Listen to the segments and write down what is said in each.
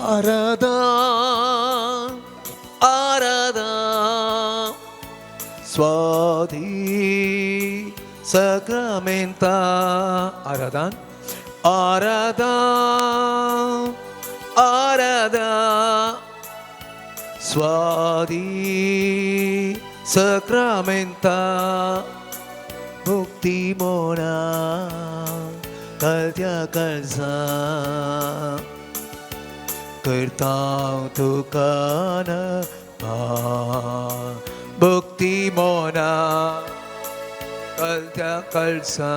आराधन आराधन स्वाधी sacramenta आराधन आराधन आराधन स्वाधी sacramenta मुक्ती मोना कळत्या कळसा करतां तुकान भक्ती मोना कळत्या कळसा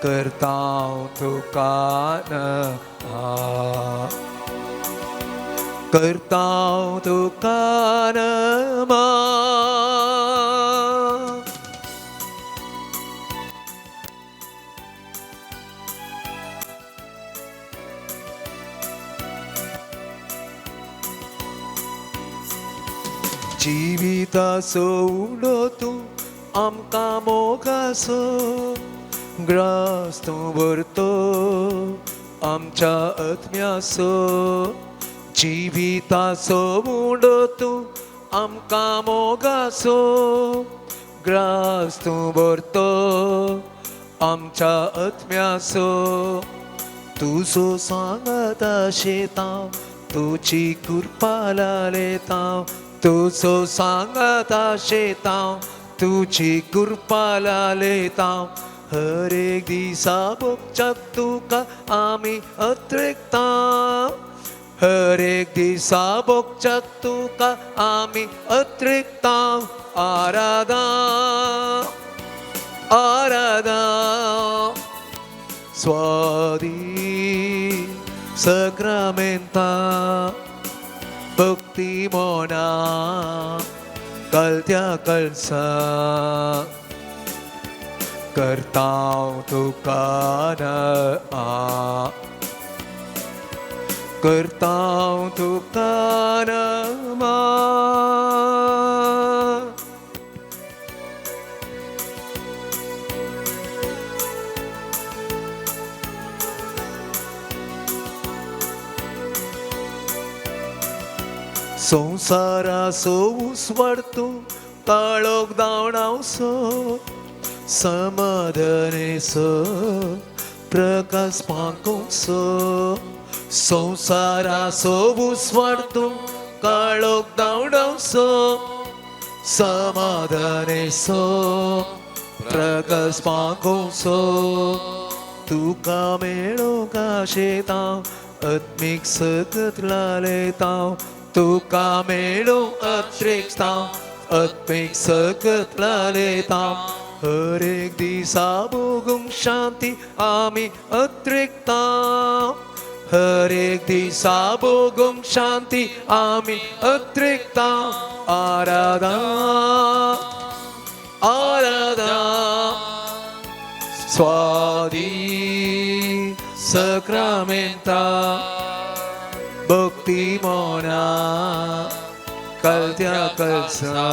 करतां तुकान करतां तुकान जिविताचो उडो तूं आमकां मोगाचो ग्रास तूं भरतो आमच्या आत्म्याचो जिविताचो उडो तूं आमकां मोगाचो ग्रास तूं भरतो आमच्या आत्म्याचो तुजो सांगात शेतां तुजी कृपा लायतां तुजो सांगात शेतां तुजी कृपा लायतां हर एक दिसा भोगच्याक तुका आमी अत्रेकतां हर एक दिसा भोगच्याक तुका आमी अत्रेकतां आराधन आराधन स्वाधी sacramenta भक्ती मोना कळत्या कळसा करतां तुकान करतां तुकान संसाराचो उसवाडतो काळोख धांवडावसो समाधानेचो प्रकाश पाकोसो संसाराचो उसवाडतो काळोख धांवडावसो समाधानेचो प्रकाश पाकोसो तुका मेळोंक आशेतां आत्मीक सगत लायतां तुका मेळूंक अत्रेकतां आत्मीक सगत लायतां हर एक दिसा भोगूंक शांती आमी अत्रेकतां हर एक दिसा भोगूंक शांती आमी अत्रेकतां आराधन आराधन स्वाधी sacramenta भक्ती मोना कळत्या कळसा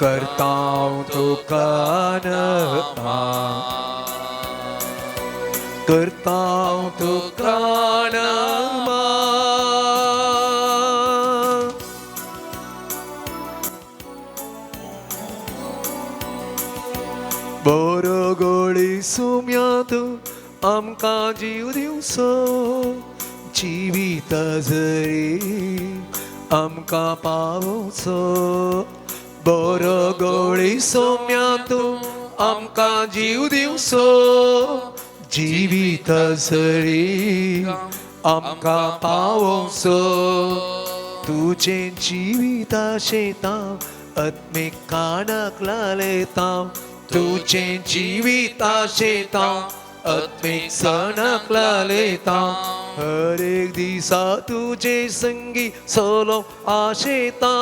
करतां तुकान करतां तुकान बरो गोळी सुम्यांत आमकां जीव दिवचो जिवीत जरी आमकां पावोचो बरो गोळी सोम्यांत आमकां जीव दिवचो जिवीत जरी आमकां पावोचो तुजें जिवीत आशेतां आत्मीक कानाक लायतां तुजें जिवीत आशेतां आत्मीक सणाक लायतां हर एक दिसा तुजे संगी सोलो आशेतां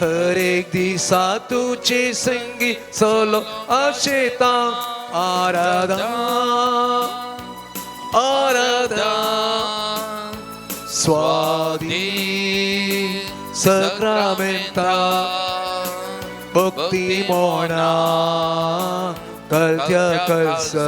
हर एक दिसा तुजे संगी सोलो आशेतां आराधन आराधन स्वाधी sacramenta भक्ती मोना कळत्या कळसा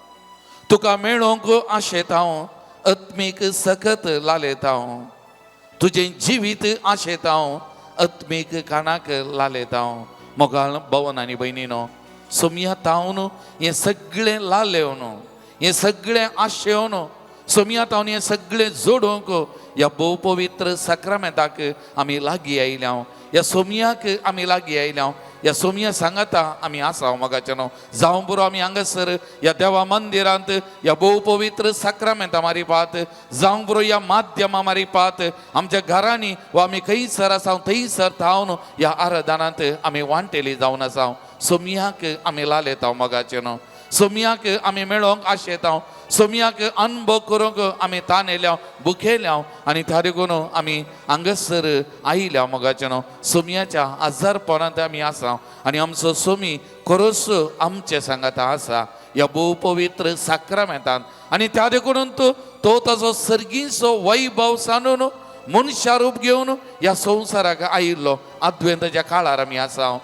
तुका मेळोंक आशेत हांव आत्मीक सखत लालेत हांव तुझे जिवीत आशेत हांव आत्मीक कानाक लालेत हांव मोगाळ भवन आनी भयणीनो सोमया तावन हे सगळें लालेवन हे सगळें आशेवन सोमया तावन हे सगळें जोडूंक ह्या भोव पवित्र सक्रामेंताक आमी लागीं आयल्या ह्या सोमयाक आमी लागीं आयल्या ह्या सोमया सांगाता आमी आसा मोगाचें न्हू जावं बरो आमी हांगासर ह्या देवा मंदिरांत ह्या भोव पवित्र सक्रामेंता मारीपात जावं बरो ह्या माध्यमा मारीपात आमच्या घरांनी वा आमी खंयसर आसा थंयसर थावन ह्या आराधनांत आमी वांटेली जावन आसा सोमयाक आमी लालेता मोगाचें न्हू सोमयाक आमी मेळोंक आशेता सोमयाक अनुभव करूंक आमी तान येयल्या बुखेल्या आनी त्या देखून आमी हांगासर आयल्या मोगाचें न्हू सोमयाच्या आजारपणांत आमी आसा आनी आमचो सोमी खरोच आमचे सांगाता आसा ह्या भोव पवित्र सक्रामेंतान आनी त्या देखून तो ताचो सर्गीचो वैभव सांडून मनशा रूप घेवन ह्या संवसाराक आयिल्लो अद्वेंताच्या काळार आमी आसा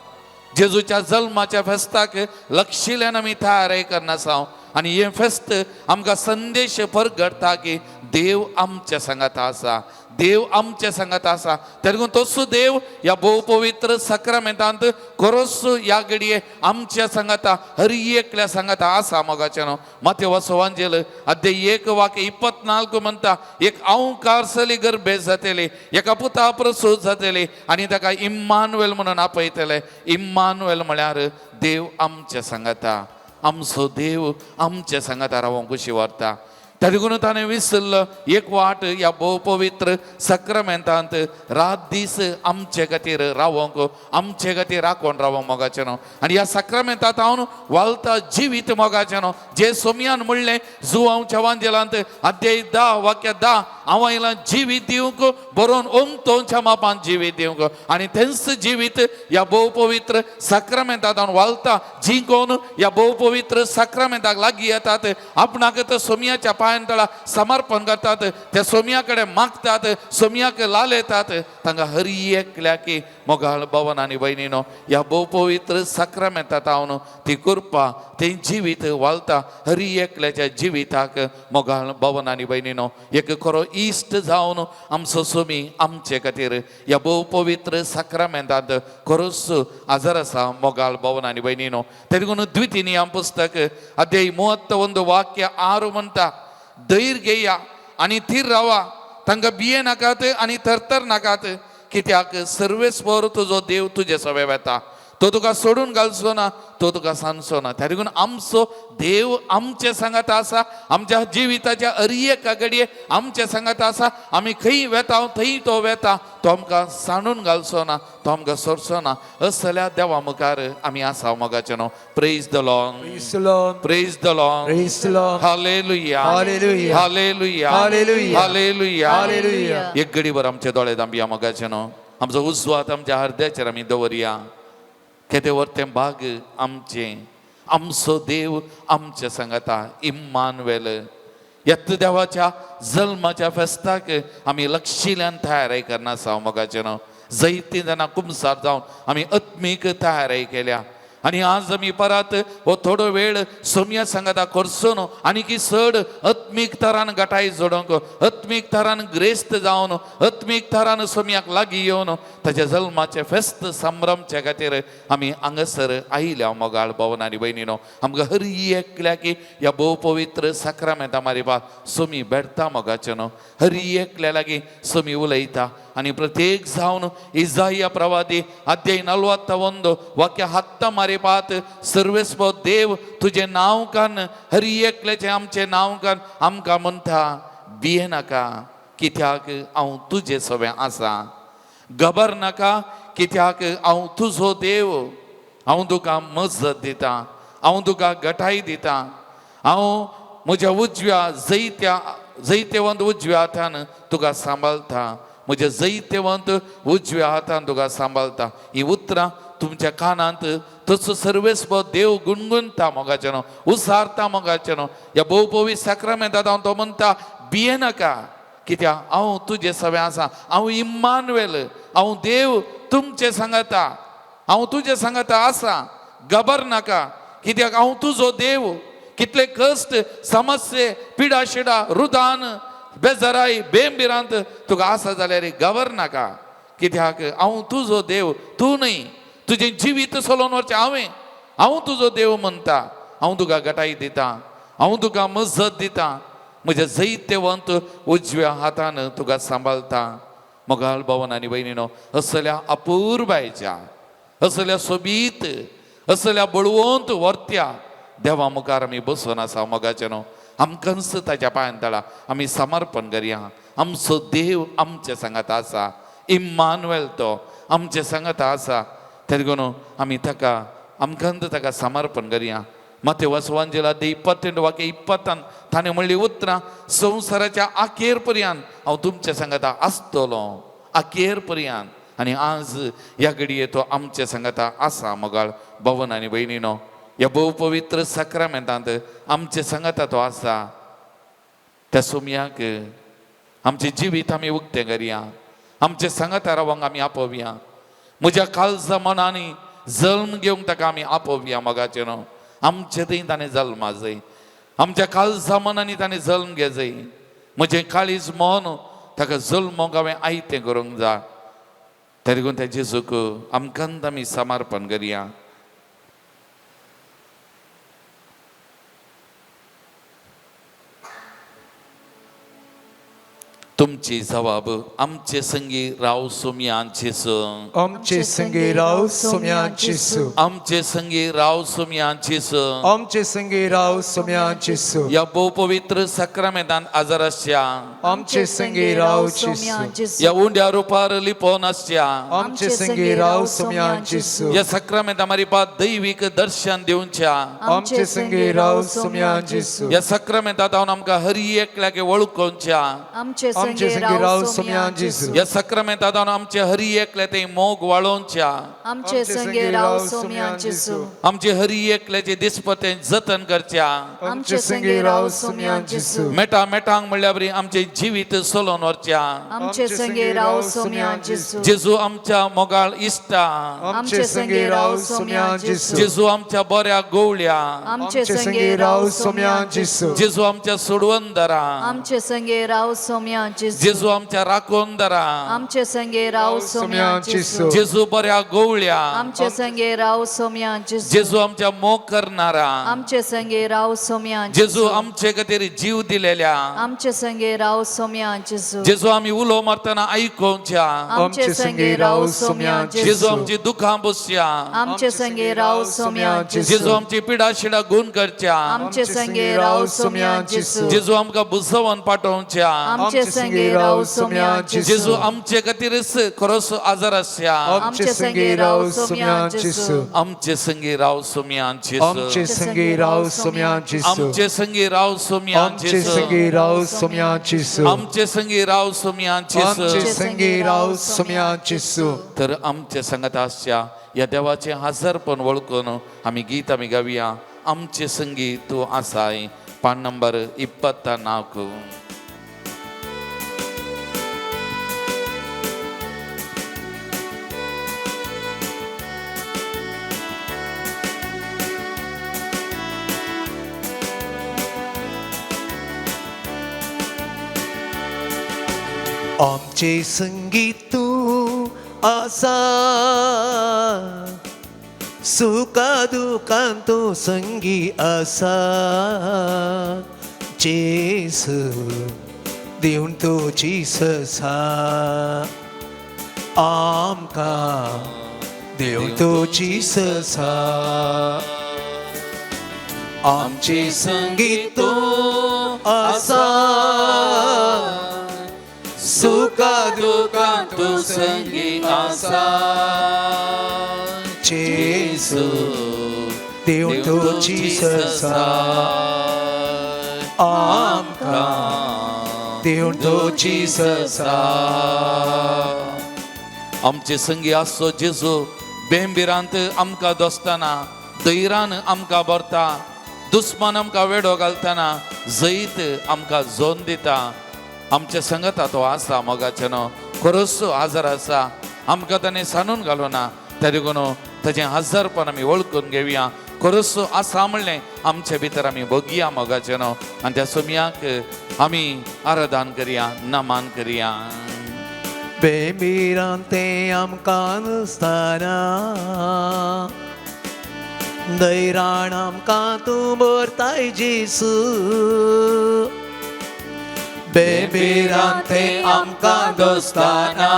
जेजूच्या जल्माच्या फेस्ताक लक्षिल्ल्यान आमी तयारी करना आसा आनी हे फेस्त आमकां संदेश परगडटा की देव आमच्या सांगाता आसा देव आमच्या सांगाता आसा त्या देखून तोच देव ह्या भोव पवित्र सक्रामेंतांत खरोच ह्या घडये आमच्या सांगाता हर एकल्या सांगाता आसा मोगाचें न्हू माथ्यो वाचोवांजेल अध्याय 1:24 म्हणटा एक आवकारसली गर्भे जातले एका पुता प्रसूत जातले आनी ताका इम्मानुएल म्हणून आपयतले इम्मानुएल म्हळ्यार देव आमच्या सांगाता आमचो देव आमच्या सांगाता रावोंक कशी व्हरता त्या देखून ताणें विसरलो एक वाट ह्या भोव पवित्र सक्रामेंतांत रात दीस आमचे खातीर रावोंक आमचे खातीर राखून रावोंक मोगाचें न्हू आनी ह्या सक्रामेंतांत हांव वालता जिवीत मोगाचें न्हू जे सोमयान म्हणलें जुवांवच्या वांजेलांत अध्याय 10:10 हांव आयलां जिवीत दिवंक बरोवन ओमतोच्या मापान जिवीत दिवंक आनी तेंच जिवीत ह्या भोव पवित्र सक्रामेंतांत हांव वालता जिंकोवन ह्या भोव पवित्र सक्रामेंताक लागीं येतात आपणाक तर सोमयाच्या पांयतळा समर्पण करतात त्या सोमया कडेन मागतात सोमयाक लालयतात तांकां हर एकल्याक मोगाळ भवन आनी भयणीनो ह्या भोव पवित्र सक्रामेंतांत हांव ती कृपा तें जिवीत वालता हर एकल्याच्या जिविताक मोगाळ भवन आनी भयणीनो एक खरो इश्ट जावन आमचो सोमी आमचे खातीर ह्या भोव पवित्र सक्रामेंतांत खरोच हजर आसा मोगाळ भवन आनी भयणीनो ते देखून द्वितीनियम पुस्तक अध्याय 31:6 म्हणटा धैर्य घेया आनी थीर रावा तांकां भिये नाकात आनी थरथर नाकात कित्याक सर्वेस्वर तुजो देव तुजे सवे वेता तो तुका सोडून घालचो ना तो तुका सांगचो ना त्या देखून आमचो देव आमचे सांगात आसा आमच्या जिविताच्या हर एका घडये आमचे सांगात आसा आमी खंय वेता थंय तो वेता तो आमकां सांडून घालचो ना तो आमकां सोडचो ना असल्या देवा मुखार आमी आसा मोगाचें न्हू praise the Lord Praise the Lord. Praise the Lord Praise the Lord. Hallelujah Hallelujah. Hallelujah Hallelujah. Hallelujah Hallelujah. एक घडीभर आमचे दोळे धांबया मोगाचें न्हू आमचो उजवात आमच्या हृदयाचेर आमी दवरया केदे व्हर भाग आमचे आमचो देव आमच्या सांगाता इम्मानुएल येत देवाच्या जल्माच्या फेस्ताक आमी लक्षिल्ल्यान तयारी करना आसा मोगाचें न्हू जायतीं जाणां कुमसार जावन आमी आत्मीक तयारी केल्या आनी आज आमी परत हो थोडो वेळ सोमया सांगाता करसून आनीक चड आत्मीक तरान गटाय जोडूंक आत्मीक तरान ग्रेस्त जावन आत्मीक तरान सोमयाक लागीं येवन ताच्या जल्माचे फेस्त संभ्रमचे खातीर आमी हांगासर आयल्या मोगाळ भवन आनी भयणीनो आमकां हर एकल्याक ह्या भोव पवित्र सक्रामेंता मारिपाक सोमी बेडता मोगाचें न्हू हर एकल्या लागीं सोमी उलयता आनी प्रत्येक जावन इजाया प्रवादी अध्याय 41:10 मारिपात सर्वेस्व देव तुझे नांव कान हर एकल्याचें आमचें नांव कान आमकां म्हणटा भिये नाका कित्याक हांव तुजें सवें आसा घबर नाका कित्याक हांव तुजो देव हांव तुका मजत दिता हांव तुका घटाय दिता हांव म्हज्या उजव्या जैतेवंत उजव्या हातान तुका सांबाळटा म्हज्या जैतेवंत उजव्या हातान तुका सांबाळटा ही उतरां तुमच्या कानांत तसो सर्वेस्व देव गुणगुणता मोगाचें न्हू उसारता मोगाचें न्हू ह्या भोव पवित्र सक्रामेंतांत हांव तो म्हणटा भिये नाका कित्याक हांव तुजें सवें आसा हांव इम्मानुएल हांव देव तुमचे सांगता हांव तुजें सांगता आसा घबर नाका कित्याक हांव तुजो देव कितले कश्ट समस्ये पिडा शिडा रुदान बेजराई बेंबिरांत तुका आसा जाल्यार गवर नाका कित्याक हांव तुजो देव तूं न्ही तुजें जिवीत चलोवन व्हरचें हांव तुजो देव म्हणटा हांव तुका गटाय दितां हांव तुका मजत दितां म्हज्या जैत्यवंत उजव्या हातान तुका सांबाळटा मोगाल भवन आनी भयणीनो असल्या अपूर्बायच्या असल्या सोबीत असल्या बळवंत वर्त्या देवा मुखार आमी बसून आसा मोगाचे न्हू आमकांच ताच्या पांयां तळा आमी समर्पण करया आमचो देव आमचे सांगात आसा इम्मानुएल तो आमचे सांगात आसा तरी लागून आमी ताका आमकांत ताका समर्पण करया मते वसवांजला दे 22 वाक्य 20 ताणें म्हणली उतरां संवसाराच्या आखेर पर्यंत हांव तुमच्या सांगाता आसतलो आखेर पर्यंत आनी आज ह्या घडये तो आमच्या सांगाता आसा मोगाळ भवन आनी भयणीनो ह्या भोव पवित्र सक्रामेंतांत आमचे सांगाता तो आसा त्या सुमयाक आमचें जिवीत आमी उक्तें करया आमचे सांगाता रावंक आमी आपोवया म्हज्या काळजा मनांनी जल्म घेवंक ताका आमी आपोवया मोगाचें न्हू आमचे थंय ताणें जल्मा जाय आमच्या काळजा मनांनी ताणें जल्म घे जाय म्हजें काळीज मन ताका जल्मोंक हांवें आयतें करूंक जाय तरी लागून त्या जेजूक आमकांत आमी समर्पण करया तुमची जबाब आमचे संगी राव सुमयांचे आमचे संगी राव सुमयांचे आमचे संगी राव सुमयांचे आमचे संगी राव सुमयांचे या भोव पवित्र सक्रामेंतांत आजार आसच्या आमचे संगी राव या उंड्या रुपार लिपोवन आसच्या आमचे संगी राव सुमयांचे या सक्रामेंता मारिपा दैवीक दर्शन दिवच्या आमचे संगी राव सुमयांचे या सक्रामेंतांत हांव आमकां हरी एकल्याक वळखोवच्या आमचे संगी राव सुमयांचे या सक्रामेंतांत हांव आमचे हरी एकले ते मोग वाळोवच्या आमचे संगी राव सुमयांचे आमचे हरी एकल्याचे दिसपते जतन करच्या आमचे संगी राव सुमयांचे मेटा मेटांक म्हणल्या बरी आमचे जिवीत चलोवन व्हरच्या आमचे संगी राव सुमयांचे जेजू आमच्या मोगाळ इश्टा आमचे संगी राव सुमयांचे जेजू आमच्या बऱ्या गोवळ्या आमचे संगी राव सुमयांचे जेजू आमच्या सोडवंदरा आमचे संगी राव सुमयांचे जेजू आमच्या राखोंदरा आमचे संगी राव सुमयांचे जेजू बऱ्या गोवळ्या आमचे संगी राव सुमयांचे जेजू आमच्या मोग करणारा आमचे संगी राव सुमयांचे जेजू आमचे खातीर जीव दिलेल्या आमचे संगी राव सुमयांचे जेजू आमी उलो मारतना आयकोवच्या आमचे संगी राव सुमयांचे जेजू आमची दुखां बसच्या आमचे संगी राव सुमयांचे जेजू आमची पिडा शिडा गुण करच्या आमचे संगी राव सुमयांचे जेजू आमकां बुजवून पाठोवच्या आमचे संगी राव सुमयांचे जेजू आमचे खातीरच खरोच आजार आसच्या आमचे संगी राव सुमयांचे आमचे संगी राव सुमयांचे आमचे संगी राव सुमयांचे आमचे संगी राव आमचे सुमयांचे संगी राव सुमयांचे आमचे संगी राव सुमयांचे आमचे संगी राव सुमयांचे तर आमचे संगत आसच्या या देवाचे हजरपण वळखून आमी गीत आमी गावया आमचे संगी तूं आसाय पान नंबर 24 आमचे संगी तू आसा सुखा दुखांत तू संगी आसा जेसू देऊन तू जीसस आमकां देऊन तू जीसस आमचे संगी तू आसा सुखा दुखांत तू संगी आसा जेसू देऊन तू जीसस आमकां देऊन तू जीसस आमचे संगी आसो जेजू बेंबिरांत आमकां दोस्ताना दैरान आमकां भरता दुस्मान आमकां वेडो घालतना जैत आमकां जोन दिता आमच्या संगता तो आसा मोगाचे न्हू खरोच आजार आसा आमकां ताणें सांडून घालो ना तरी लागून ताचें हजरपण आमी वळखून घेवया खरोच आसा म्हणलें आमचे भितर आमी बगुया मोगाचें न्हू आनी त्या सोमयाक आमी आराधन करया नमान करया बेंबीरान तें आमकां नुसताना दैराण आमकां तूं भरताय जेसू बेंबीरान तें आमकां दोस्ताना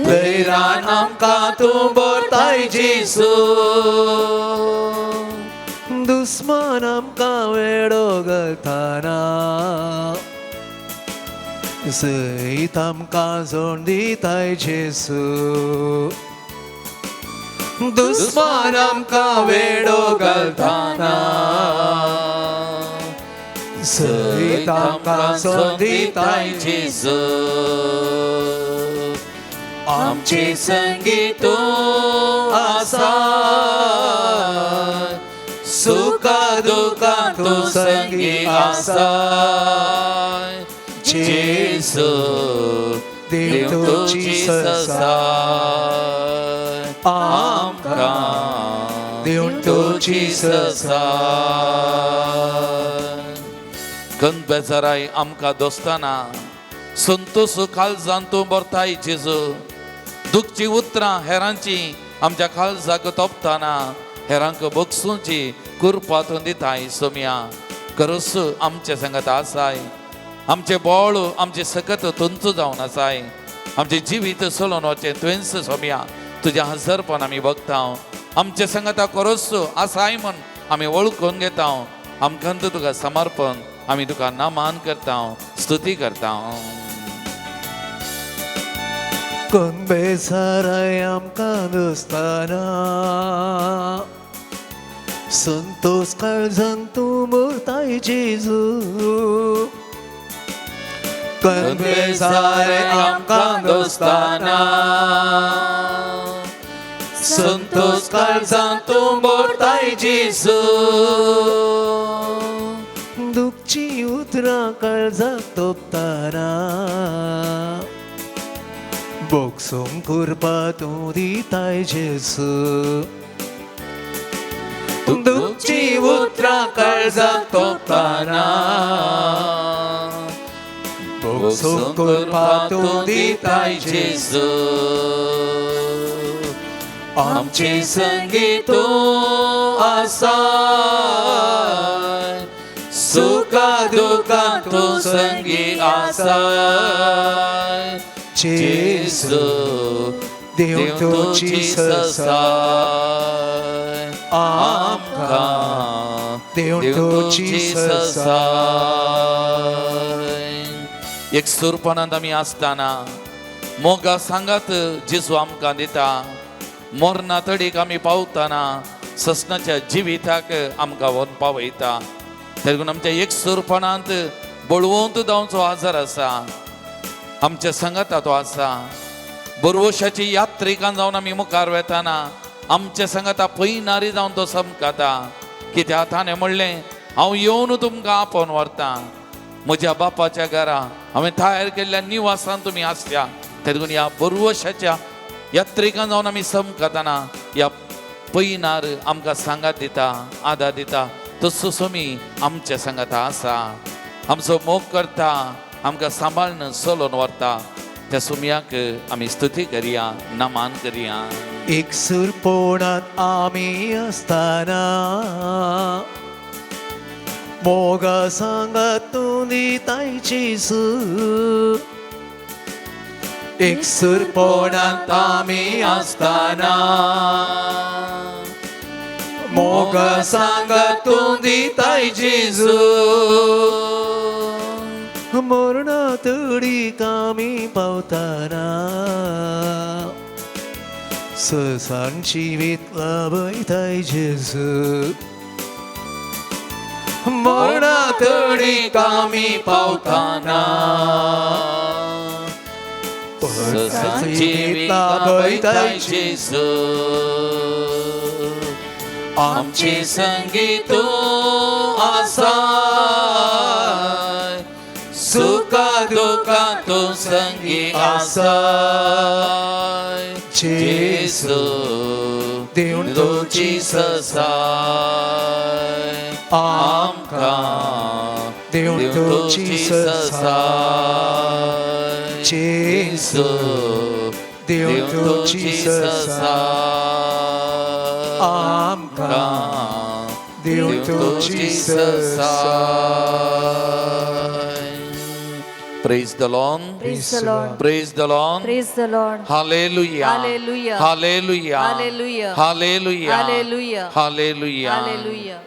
दैराण आमकां तूं भरताय जेसू दुस्मान आमकां वेडो घालताना सैत आमकां जोड दिताय जेसू दुस्मान आमकां वेडो घालताना सैत आमकां जोड दिताय जेसू आमचे संगी तूं आसा सुखा दुखा तूं संगी आसा जेसू देव तुजी ससा आमकां देव तुजी ससा गंद बेजाराय आमकां दोस्ताना संतोष काळजान तूं भरताय जेजू दुखची उतरां हेरांची आमच्या काळजाक तोपताना हेरांक बगसूची कुरपा तूं दिताय सोम्या खरोच आमचे संगत आसाय आमचे बोळ आमचे सकत तुंचो जावन आसाय आमचे जिवीत सोलोन वचें तुवेंच सोम्या तुज्या हजरपण आमी बगता आमचे संगता खरोच आसाय म्हण आमी वळखून घेता आमकां तुका समर्पण आमी तुका नामान करता स्तुती करता कोण बेसाराय आमकां दोस्ताना संतोष काळजान तूं भरताय जेजू कोण बेसाराय आमकां दोस्ताना संतोष काळजान तूं भरताय जेजू दुखची उतरां काळजाक तोपताना बोगसूंक कुरपा तूं दिताय जेजू दुखची उतरां काळजाक तोपताना बोगसूंक कुरपा तूं दिताय जेजू आमचे संगी तूं आसा सुखा दुखा तूं संगी आसा जेजू देव तुजी ससा आमकां देव तुजी ससा एक सुरपणांत आमी आसतना मोगा सांगात जेजू आमकां दिता मोरना तडीक आमी पावतना ससनाच्या जिविताक आमकां व्हरून पावयता देखून आमच्या एक सुरपणांत बळवंत जावचो आजार आसा आमच्या संगता तो आसा बरवशाची यात्रेकान जावन आमी मुखार वेताना आमच्या संगता पयनारी जावन तो समकाता कित्याक ताणें म्हणलें हांव येवन तुमकां आपोवन व्हरता म्हज्या बापाच्या घरा हांवें तयार केल्ल्या निवासान तुमी आसल्या देखून ह्या बरवशाच्या यात्रेकान जावन आमी समकातना ह्या पयनार आमकां सांगात दिता आदार दिता तसो सोमी आमच्या संगता आसा आमचो मोग करता आमकां सांबाळन चलोवन व्हरता त्या सोमयाक आमी स्तुती करया नमान करया एक सुरपोणांत आमी आसतना मोगा सांगात तूं दिताय जेजू एक सुरपोणांत आमी आसतना मोगा सांगात तूं दिताय जेजू मोरणा तडीक आमी पावतना ससान जिवीत लाभयताय जेजू मोरणा तडीक आमी पावतना जिवीत लाभयताय जेजू आमचे संगी तूं आसा सुखा दुखा तूं संगी आसा जेजू दिवन तुझी ससाय आमकां दिवन तुझी ससाय जेसू दिवन तुझी ससाय आमकां दिवन तुझी ससाय. Praise the Lord. Praise the Lord. Praise the Lord. Praise the Lord. Hallelujah. Hallelujah. Hallelujah. Hallelujah. Hallelujah. Hallelujah. Hallelujah. Hallelujah.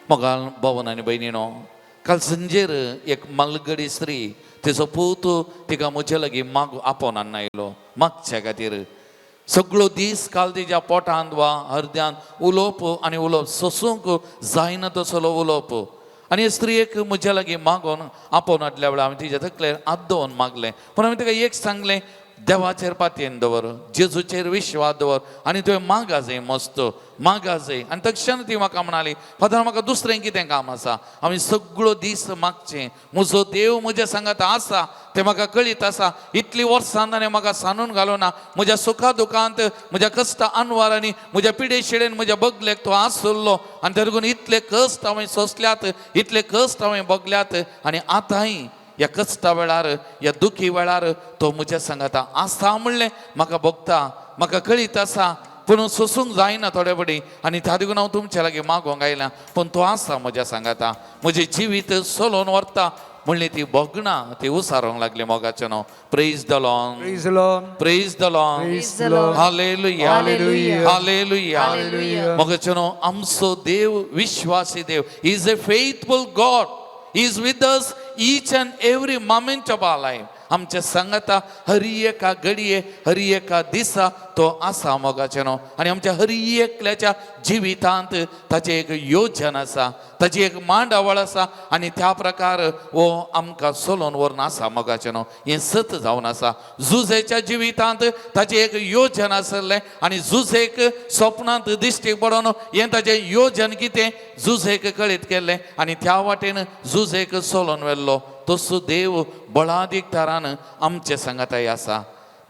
मग भावन आणि बहिणीनो काल संजेर एक मलगडी स्त्री तिचो पूत तिका म्हजे लागीं माग आपोवनान आयलो मागच्या खातीर सगळो दीस काल तिच्या पोटांत वा हृदयान उलोवप आनी उलोवप सोसूंक जायना तसलो उलोवप आनी स्त्रियेक म्हज्या लागीं मागोन आपोवन हाडल्या वेळार हांवें तिच्या तकलेर हात दवरून मागलें पूण हांवें तिका एक सांगलें देवाचेर पातयेन दवर जेजूचेर विश्वास दवर आनी तुवें मागा जाय मस्त मागा जाय आनी तक्षण ती म्हाका म्हणाली फादर म्हाका दुसरें कितें काम आसा हांवें सगळो दीस मागचें म्हजो देव म्हज्या सांगात आसा तें म्हाका कळीत आसा इतलीं वर्सां ताणें म्हाका सांदून घालोना म्हज्या सुखा दुखांत म्हज्या कश्टा अनवारांनी म्हज्या पिडे शिडेन म्हज्या बगलेक तो आसुरलो आनी तेदून इतले कश्ट हांवें सोंसल्यात इतले कश्ट हांवें बगल्यात आनी आतांय ह्या कश्टा वेळार ह्या दुखी वेळार तो म्हज्या सांगाता आसा म्हणलें म्हाका भोगता म्हाका कळीत आसा पूण सोसूंक जायना थोडे पडी आनी त्या देखून हांव तुमच्या लागीं मागोंक आयलां पूण तो आसा म्हज्या सांगाता म्हजें जिवीत सोलोवन व्हरता म्हणली ती भोगना ती उसारोंक लागली मोगाचें नांव praise the Lord Praise the Lord. Praise the Lord Praise the Lord. Hallelujah Hallelujah. Hallelujah Hallelujah. मोगाचें नांव आमचो देव विश्वासी देव he is a faithful God he is with us each and every moment of our life आमच्या सांगाता हरी एका घडये हरी एका दिसा तो आसा मोगाचें न्हू आनी आमच्या हरी एकल्याच्या जिवितांत ताची एक योजन आसा ताची एक मांडावळ आसा आनी त्या प्रकार हो आमकां सोलोवन व्हरून आसा मोगाचें न्हू हें सत जावन आसा जुजेच्या जिवितांत ताची एक योजन आसलें आनी जुजेक स्वप्नांत दिश्टी पडोन हें ताचें योजन कितें जुजेक कळीत केल्लें आनी त्या वाटेन जुजेक सोलोवन व्हेल्लो तसो देव बळादीक तरान आमचे सांगाताय आसा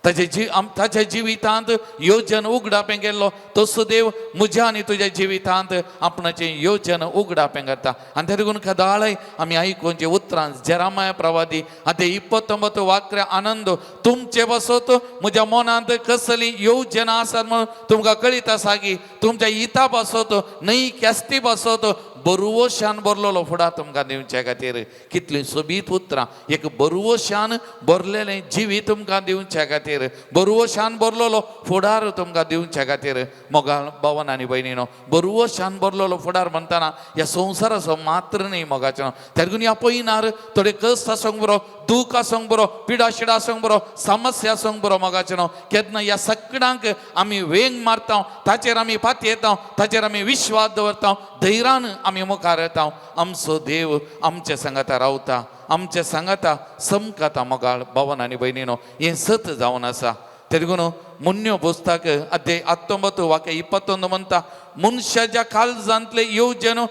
ताच्या जिवितांत योजन उगडापें गेल्लो तसो देव म्हज्या आनी तुज्या जिवितांत आपणाचें योजन उगडापें करता आनी त्या देखून कदाळय आमी आयकोनचें उतरां जेरामाया प्रवादी आतां 29 वाक्य आनंद तुमचे बसत म्हज्या मनांत कसली योजना आसात म्हणून तुमकां कळीत आसा की तुमच्या हिता बसत न्हय केस्ती बसत बरुवशान बरलेलो फुडार तुमकां दिवचे खातीर कितलीं सोबीत उतरां एक बरुवशान बरलेलें जिवीत तुमकां दिवचे खातीर बरुवशान बरलेलो फुडार तुमकां दिवचे खातीर मोगाळ भावन आनी भयणीनो बरुवशान बरलेलो फुडार म्हणटाना ह्या संवसाराचो मात्र न्ही मोगाचो त्या देखून ह्या पयनार थोडे कश्ट आसूंक बरो दूख आसूंक बरो पिडा शिडा आसूंक बरो समस्या आसूंक बरो मोगाचो न्हू केन्ना ह्या सगळ्यांक आमी वेंग मारता ताचेर आमी पातयेता ताचेर आमी विश्वास दवरता धैर्यान आमी मुखार येता आमचो देव आमच्या सांगाता रावता आमच्या सांगाता समकाता मोगाळ भावन आनी भयणीनो हें सत जावन आसा ते देखून मुन्यो पुस्तक अध्याय 19 वाक्य 21 म्हणटा मनशाच्या काळजांतले येवजन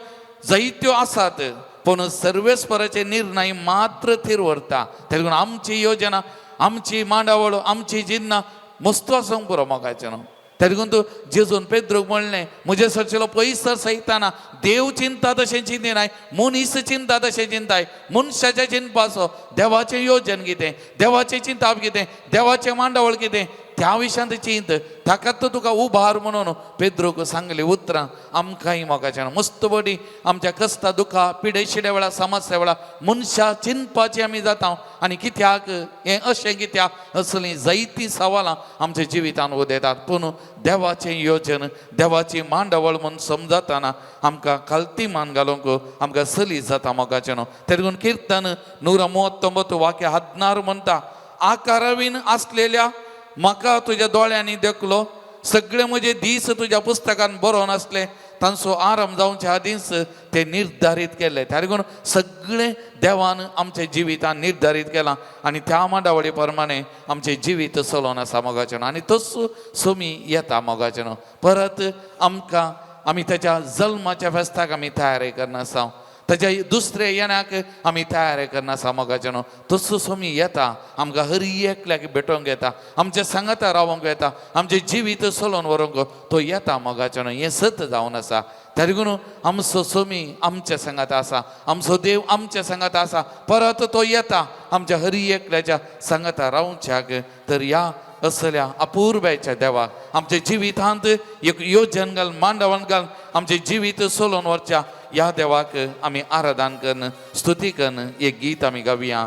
जायत्यो आसात पूण सर्वेस्पराचे निर्णय मात्र थीर व्हरता ते देखून आमची योजना आमची मांडावळ आमची जिन्ना मस्त आसूंक पुरो मोगाचें न्हू त्या देखून तूं जेजून पेद्रूक म्हणलें म्हजे सरचेलो पयस सयताना देव चिंता तशें चिंतिनाय मनीस चिंता तशें चिंताय मनशाचें चिंतपाचो देवाचें योजन कितें देवाचें चिंताप कितें देवाचें मांडावळ कितें त्या विशयांत चिंत ताकाच तुका उबार म्हणून पेद्रूक सांगली उतरां आमकांय मोगाचें मस्त बडी आमच्या कश्टा दुखा पिडे शिडे वेळा समस्या वेळा मनशा चिंतपाची आमी जाता आनी कित्याक हें अशें कित्याक असलीं जायतीं सवालां आमच्या जिवितांत उदेतात पूण देवाचें योजन देवाची मांडावळ म्हूण समजताना आमकां खालती मान घालूंक आमकां सली जाता मोगाचें न्हू ते देखून किर्तन 139 वाक्य 16 म्हणटा आकारावीन आसलेल्या म्हाका तुज्या दोळ्यांनी देखलो सगळे म्हजे दीस तुज्या पुस्तकान बरोवन आसले तांचो आरंभ जावचे आदींच ते निर्धारीत केले त्या देखून सगळे देवान आमच्या जिवितान निर्धारीत केलां आनी त्या मांडावळी प्रमाणे आमचें जिवीत चलोवन आसा मोगाचें आनी तसो सोमी येता मोगाचें परत आमकां आमी ताच्या जल्माच्या फेस्ताक आमी तयारी करना आसा ताच्या दुसरे येण्याक आमी तयार करना आसा मोगाच्यानो. तसो सोमी येता आमकां हर एकल्याक भेटोंक येता, आमच्या सांगाता रावोंक येता, आमचें जिवीत सोलोवन व्हरूंक तो येता मोगाच्यानो. हें सत जावन आसा. त्या देखून आमचो सोमी आमच्या सांगात आसा, आमचो देव आमच्या सांगात आसा. परत तो येता आमच्या हर एकल्याच्या सांगाता रावच्याक. तर या असल्या अपूर्वाच्या देवाक आमच्या जिवितांत एक योजन घाल, मांडवण घाल, आमचे जिवीत सोलोवन व्हरच्या ह्या देवाक आमी आराधन करन, स्तुती करन एक गीत आमी गावया.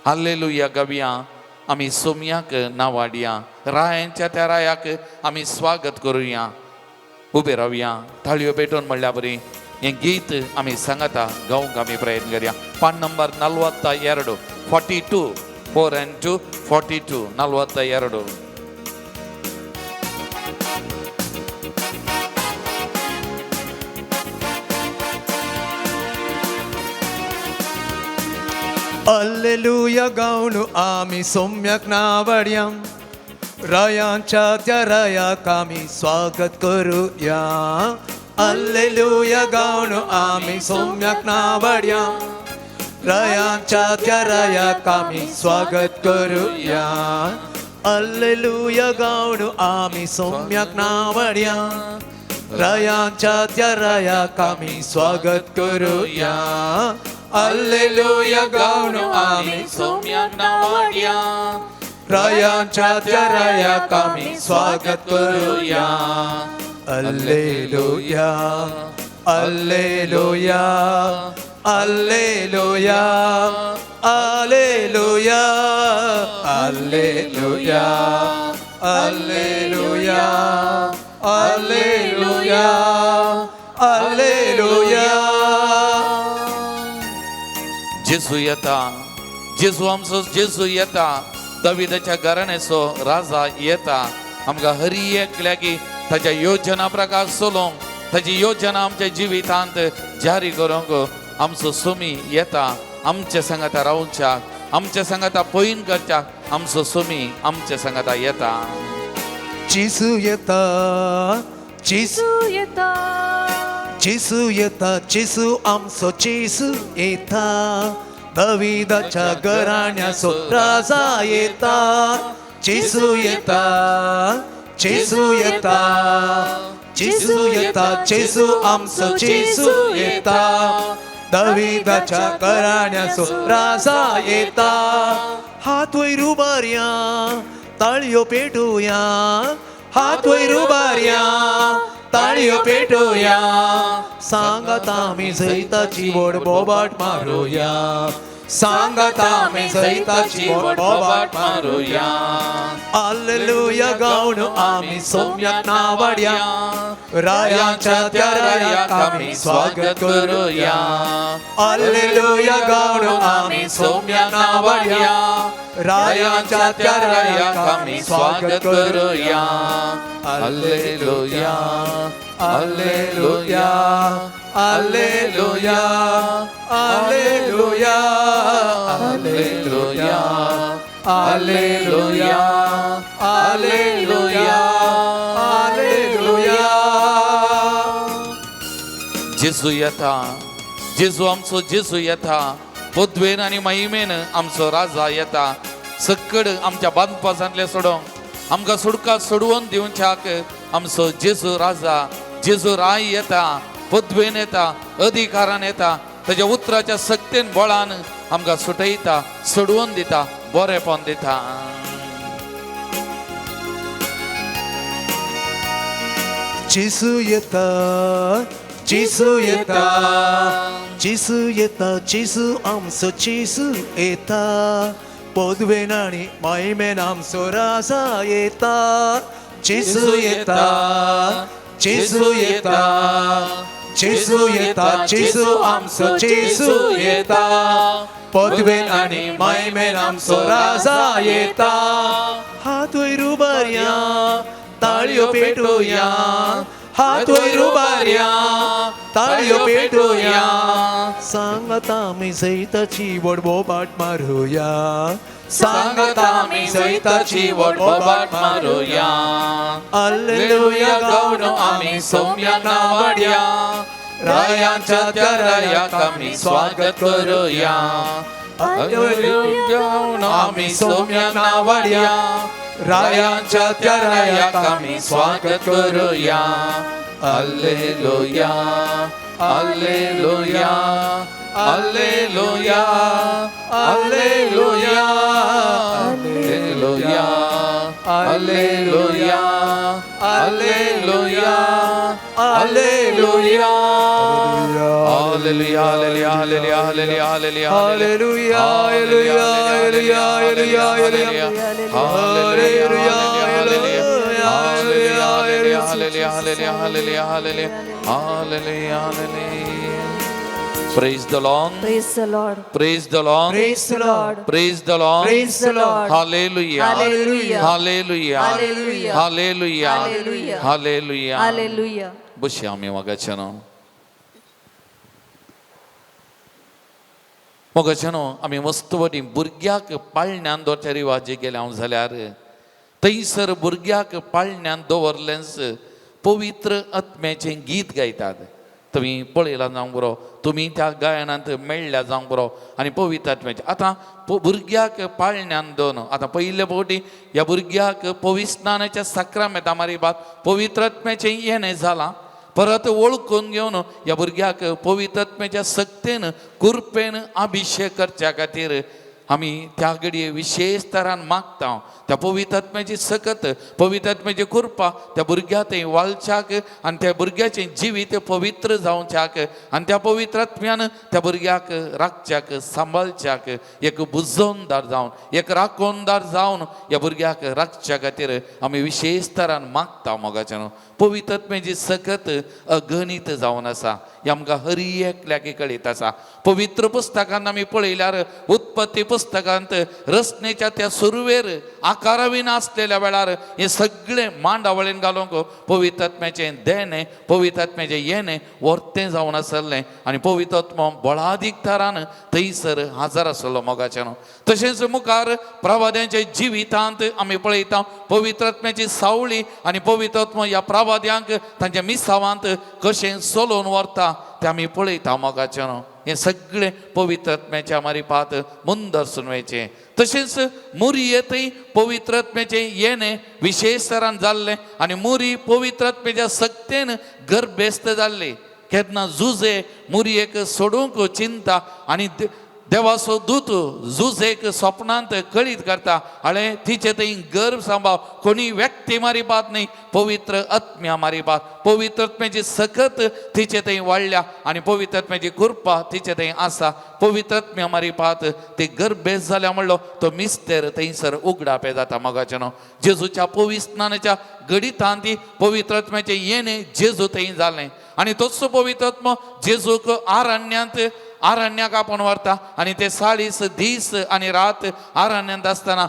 हाल्लेलुया गावया. आमी सोमयाक नावाडया, रायांच्या त्या रायाक आमी स्वागत करुया. उबे रावया, थाळयो पेटोवन म्हणल्या बरी हें गीत आमी सांगता गावंक आमी प्रयत्न करया. पान नंबर 42 42 4 and 2 42 42. Alleluja गाऊन आम्ही सौम्यक नावड्या, रायांच्या त्या रायाक आम्ही स्वागत करूया. Alleluja गाऊन आम्ही सौम्यक नावड्या, रायांच्या त्या रायाक आम्ही स्वागत करूया. Alleluja गाऊन आम्ही सौम्यक नावड्या, रायांच्या त्या रायाक आम्ही स्वागत करूया. Alleluja गाऊन आम्ही सोम्याक नावाडया, रायांच्या त्या रायाक आम्ही स्वागत करूया. Alleluja, Alleluja, Alleluja, Alleluja, Alleluja, Alleluja, Alleluja, Alleluja. जेजू येता, जेजू आमचो जेजू येता, दाविदाच्या घराण्याचो राजा येता. आमकां हर एकल्याक ताच्या योजना प्रकार सोलोवंक, ताची योजना आमच्या जिवितांत जारी करूंक आमचो सोमी येता. आमच्या सांगाता रावच्याक, आमच्या सांगाता पयन करच्याक आमचो सोमी आमच्या सांगाता येता. जेजू येता, जेजू येता, जेजू येता, जेजू आमचो जेजू येता. दाविदाच्या घराण्याचो राजा येता. जेजू येता, जेजू येता, जेजू येता, जेजू आमचो जेजू येता. दाविदाच्या घराण्याचो राजा येता. हात वयर उबारया, ताळयो पेटोवया, हात वयर उबारया, ताळयो पेटोवया. सांगात आमी जैताची व्हड बोबाट मारूया, सांगात आमी जैताची व्हड बोबाट मारूया. Alleluja गाऊन आमी सौम्याक नावाडया, रायांच्या त्या रायाक आमी स्वागत करूया. Alleluja गाऊन आमी सौम्याक नावाडया, रायांच्या त्या रायाक आमी स्वागत करूया. Alleluja, Alleluja, Alleluja, Alleluja, Alleluja, Alleluja, Alleluja, Alleluja. जेजू येता, जेजू आमचो जेजू येता. पदवेन आनी महिमेन आमचो राजा येता. सकड आमच्या बांदपासांतले सोडोंक, आमकां सुडका सोडवून दिवच्याक आमचो जेजू राजा, जेजू राय येता. पदवेन येता, अधिकारान येता, ताच्या उतराच्या सक्तेन बळान आमकां सुटयता, सोडवून दिता, बरेपण दिता. जेजू येता, जेजू येता, जेजू येता, जेजू आमचो जेजू येता. पदवेन आनी महिमेन आमचो राजा येता. जेजू येता, जेजू येता, जेजू येता, जेजू आमचो जेजू येता. पदवेन आनी महिमेन आमचो राजा येता. हात वयर उबारया, ताळयो पेटोवया, हात वयर उबारया, ताळयो पेटोवया. सांगात आमी जैताची व्हड बोबाट मारूया, सांगात आमी जैताची व्हड बोबाट मारूया. Alleluja गाऊन आमी सौम्याक नावाडया, रायांच्या त्या रायाक आम्ही स्वागत करूया. घेऊन आम्ही सोम्यांना वाड्या, रायांच्या त्या रायाक आम्ही स्वागत करूया. Hallelujah, hallelujah, hallelujah, hallelujah, hallelujah, hallelujah, hallelujah, hallelujah. Hallelujah, hallelujah, hallelujah, hallelujah, hallelujah, Hallelujah, hallelujah, hallelujah, hallelujah, Praise the Lord. Praise the Lord. Praise the Lord. Praise the Lord. Praise the Lord. Praise the Lord. Hallelujah. Hallelujah. Hallelujah. Hallelujah. Hallelujah. Hallelujah. Hallelujah. Hallelujah. Bushiami wagachano. मोगचनो आम्ही मस्तवडी भुरग्याक पाळण्यान दोचारी वाजे गेले हांव जाल्यार थंयसर भुरग्याक पाळण्यान दवरलेंस पवित्र आत्म्याचें गीत गायतात. तुम्ही पळयला जावंक बरो, तुम्ही त्या गायनांत मेळ्ळ्या जावंक बरो. आनी पवित्र आत्म्याचें आतां भुरग्याक पाळण्यान दोन आतां पयले फावटी ह्या भुरग्याक पविस्नानाच्या सक्रामेंता मारिबात पवित्र आत्म्याचें येणें जालां. परत वळखून घेवन ह्या भुरग्याक पवित्र आत्म्याच्या सक्तेन कुरपेन अभिषेक करच्या खातीर आमी त्या घडये विशेष तरान मागता. त्या पवित्र आत्म्याची सकत पवित्र आत्म्याची कृपा त्या भुरग्या थंय वालच्याक आनी त्या भुरग्याचें जिवीत पवित्र जावच्याक आनी त्या पवित्र आत्म्यान त्या भुरग्याक राखच्याक सांबाळच्याक एक बुजोवनदार जावन एक राखोवनदार जावन ह्या भुरग्याक राखच्या खातीर आमी विशेष तरान मागता. मोगाच्यान पवित्र आत्म्याची सकत अगणित जावन आसा. ही आमकां हर एकल्याक कळीत आसा. पवित्र पुस्तकांत आमी पळयल्यार उत्पत्ती पुस्तकांत रचनेच्या त्या सुरवेर आकारावीन आसलेल्या वेळार हे सगळे मांडावळीन घालूंक पवित्र आत्म्याचें देणें पवित्र आत्म्याचें येणें वर्तें जावन आसलें आनी पवित्र आत्मो बळादीक तरान थंयसर हजर आसलो. मोगाच्यान तशेंच मुखार प्रवाद्यांच्या जिवितांत आमी पळयता पवित्र आत्म्याची सावळी आनी पवित्र आत्मो ह्या प्रवाद्यांक तांच्या मिसावांत कशें चलोवन व्हरता तें आमी पळयता. मोगाच्यान हे सगळे पवित्र आत्म्याच्या मारिपात मुंदर सुनवेचें. तशेंच मुरयेंतय पवित्र आत्म्याचें येणें विशेश तरान जाल्लें आनी मुरी पवित्र आत्म्याच्या सक्तेन गर्भेस्त जाल्ली. केन्ना जुजे मुरयेक सोडूंक चिंता आनी देवाचो दूत जुजेक स्वप्नांत कळीत करता आळे तिचे थंय गर्भ सांबाळ कोणी व्यक्ती मारिपात न्ही पवित्र आत्म्या मारिपात. पवित्र आत्म्याची सकत तिचे थंय वाडल्या आनी पवित्र आत्म्याची कृपा तिचे थंय आसा. पवित्र आत्म्या मारिपात ते गर्भेस जाल्या म्हणलो तो मिस्तेर थंयसर उगडापे जाता. मोगाच्यान जेजूच्या पविस्नानाच्या घडितांत पवित्र आत्म्याचें येणें जेजू थंय जालें आनी तोच पवित्र आत्मो जेजूक आरण्याक आपण व्हरता आनी ते 40 दीस आनी रात आरण्यांत आसतना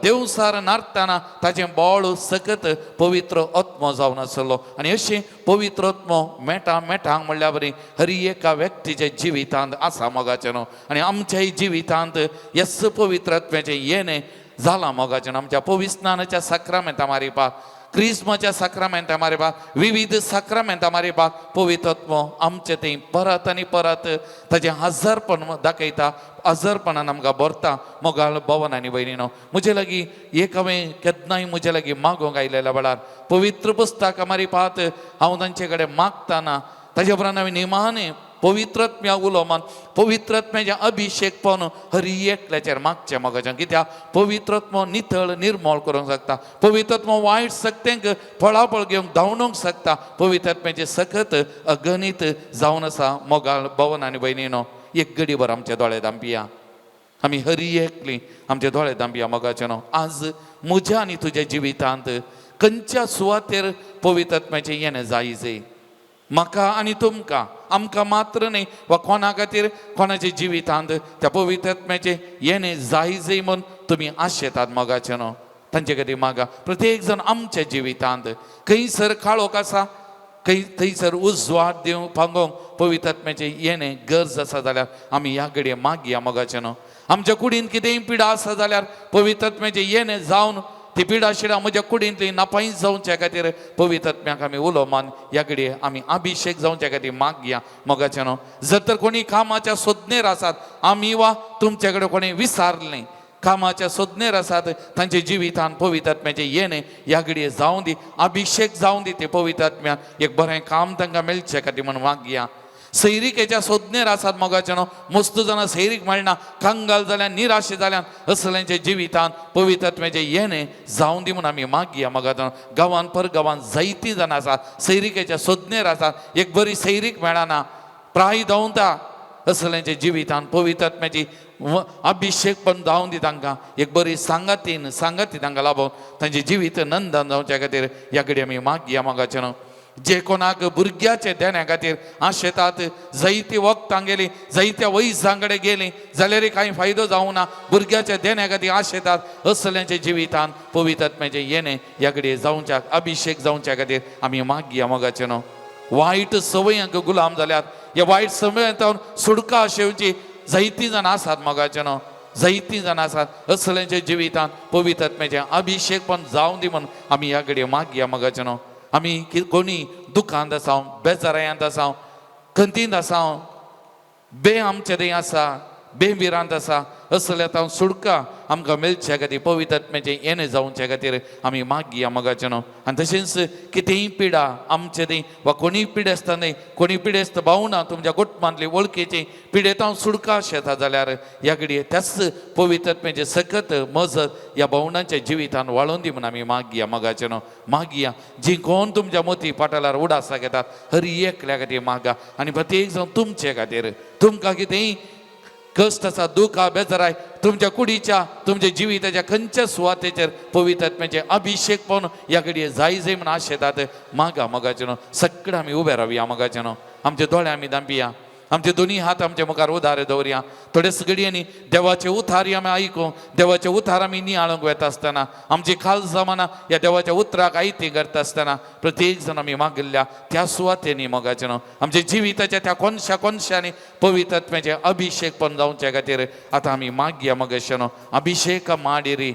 देवसार नारतना ताचें बोळ सकत पवित्र आत्मो जावन आसलो. आनी अशें पवित्र आत्मो मेटांक म्हणल्या बरी हर एका व्यक्तीच्या जिवितांत आसा. मोगाच्यान आनी आमच्याय जिवितांत हेच पवित्र आत्म्याचें येणें जालां. मोगाच्यान आमच्या पविस्नानाच्या सक्रामेंता मारिपाक क्रिस्मसच्या सक्रामेंता मारिपाक विविध सक्रामेंता मारिपाक पवित्र आत्मो आमचे थंय परत आनी परत ताचें हजरपण दाखयता. हजरपणान आमकां भरता. मोगाळ भवन आनी भयणीनो म्हजे लागीं एक हांवें केन्नाय म्हजे लागीं मागोवंक आयलेल्या वेळार पवित्र पुस्तकां मारिपात हांव तांचे कडेन मागतना ताचे उपरांत हांवें निमाणें पवित्र आत्म्या उलोवमान पवित्र आत्म्याचें अभिषेक पावन हर एकल्याचेर मागचें. मोगाचें कित्याक पवित्र आत्मो नितळ निर्मळ करूंक शकता. पवित्र आत्मो वायट सक्तेंक फळाफळ घेवंक धांवणूंक शकता. पवित्र आत्म्याचें सकत अगणित जावन आसा. मोगाळ भवन आनी भयणीनो एक घडीभर आमचे दोळे धांपिया. आमी हर एकलीं आमचे दोळे धांपिया. मोगाचें आज म्हज्या आनी तुज्या जिवितांत खंयच्या सुवातेर पवित्र आत्म्याचें येणें जायजय म्हाका आनी तुमकां आमकां मात्र न्ही वा कोणा खातीर कोणाच्या जिवितांत त्या पवित्र आत्म्याचें येणें जायजय म्हूण तुमी आशेतात. मोगाचें न्हू तांचे खातीर मागा. प्रत्येक जण आमच्या जिवितांत खंयसर काळोख आसा थंयसर उजवाड दिवंक पांगोवंक पवित्र आत्म्याचें येणें गरज आसा जाल्यार आमी ह्या घडये मागया. मोगाचें न्हू आमच्या कुडीन कितेंय पिडा आसा जाल्यार पवित्र आत्म्याचें येणें जावन ती पिडा शिडा म्हज्या कुडींतली नापायीच जावच्या खातीर पवित्र आत्म्याक आमी उलोवमान ह्या घडये आमी अभिषेक जावच्या खातीर मागया मोगाचे न्हू. जर तर कोणी कामाच्या सोदनेर आसात, आमी वा तुमचे कडेन कोणी विसारले कामाच्या सोदनेर आसात, तांचे जिवितान पवित्र आत्म्याचे येणे ह्या घडये जावं दी, अभिषेक जावं दी ते पवित्र आत्म्याक एक बरें काम तांकां मेळचे खातीर म्हणून मागया. सैरीकेच्या सोदनेर आसात मोगाचे न्हू, मस्त जाणां सैरीक मेळना, कांगाल जाल्यान निराशे जाल्यान असल्यांचे जिवितान पवित्र आत्म्याचे येणे जावं दी म्हणून आमी मागया मोगाचे न्हू. गांवांत परगांवांत जायतीं जाणां आसात सैरीकेच्या सोदनेर आसात, एक बरी सैरीक मेळना, प्राय धांवता असल्यांचे जिवितान पवित्र आत्म्याची अभिषेक पण जावं दी तांकां, एक बरी सांगाती तांकां लाभोवन तांचे जिवीत नंदन जावच्या खातीर ह्या घडये आमी मागया मोगाचे न्हू. जे कोणाक भुरग्याचे देण्या खातीर आशेतात, जायती वखदां गेली, जायत्या वैजां कडेन गेली जाल्यार कांय फायदो जावं ना, भुरग्याच्या देण्या खातीर आशेतात असल्यांचे जिवितान पवित्र आत्म्याचे येणे ह्या घडये जावच्या अभिषेक जावच्या खातीर आमी मागया मोगाचे न्हू. वायट संवयांक गुलाम जाल्यात, ह्या वायट संवयांतून सुटका शेवची जायतीं जाणां आसात मोगाचे न्हू, जायतीं जाणां आसात असल्यांच्या जिवितान पवित्र आत्म्याचे अभिषेक पण जावं दी म्हणून आमी ह्या घडये मागया मोगाचे न्हू. आमी कोणी दुखांत आसां, बेजारायांत आसां, खंतींत आसां, आमचे थंय आसा, बेबिरांत आसा, असल्या सुटका आमकां मेळच्या खातीर पवित्र आत्म्याचें येणें जावच्या खातीर आमी मागया मोगाचे न्हू. आनी तशेंच कितेंय पिडा आमचे थंय वा कोणीय पिडे आसता न्हय, कोणी पिडेस्त भावना तुमच्या कुटुंबांतली वळखीची पिडेतां सुटका शेता जाल्यार ह्या घडये त्याच पवित्र आत्म्याचे सखत मजत ह्या भावनांच्या जिवितान वाळोवन दी म्हणून आमी मागया मोगाचे न्हू. मागया जी कोण तुमच्या मोती पाटलार उडासा घेतात हरी एकल्या खातीर मागा, आनी प्रत्येक जावन तुमचे खातीर तुमकां कितेंय कश्ट आसा, दूख आहा, बेजार आहे, तुमच्या कुडीच्या तुमच्या जिविताच्या खंयच्या सुवातेचेर पवित्र आत्म्याचे अभिषेक पावन ह्या घडये जाय म्हणून आशेतात मागा मोगाचे न्हू. सगळे आमी उबे रावया मोगाचे न्हू. आमचे दोळे आमी दांपिया, आमचे दोनी हात आमच्या मुखार उदारे दवरया. थोड्याच घडयांनी देवाचे उतार आमी आयकूं, देवाचे उतार आमी नियाळूंक वेता आसतना, आमची खाल जमाना ह्या देवाच्या उतराक आयती करता आसतना प्रत्येक जण आमी मागिल्ल्या त्या सुवातेनी मोगाचे न्हू आमच्या जिविताच्या त्या कोनशांनी पवित्र आत्म्याचे अभिषेक पण जावच्या खातीर आतां आमी मागया मोगाचे न्हू. अभिषेक माडिरी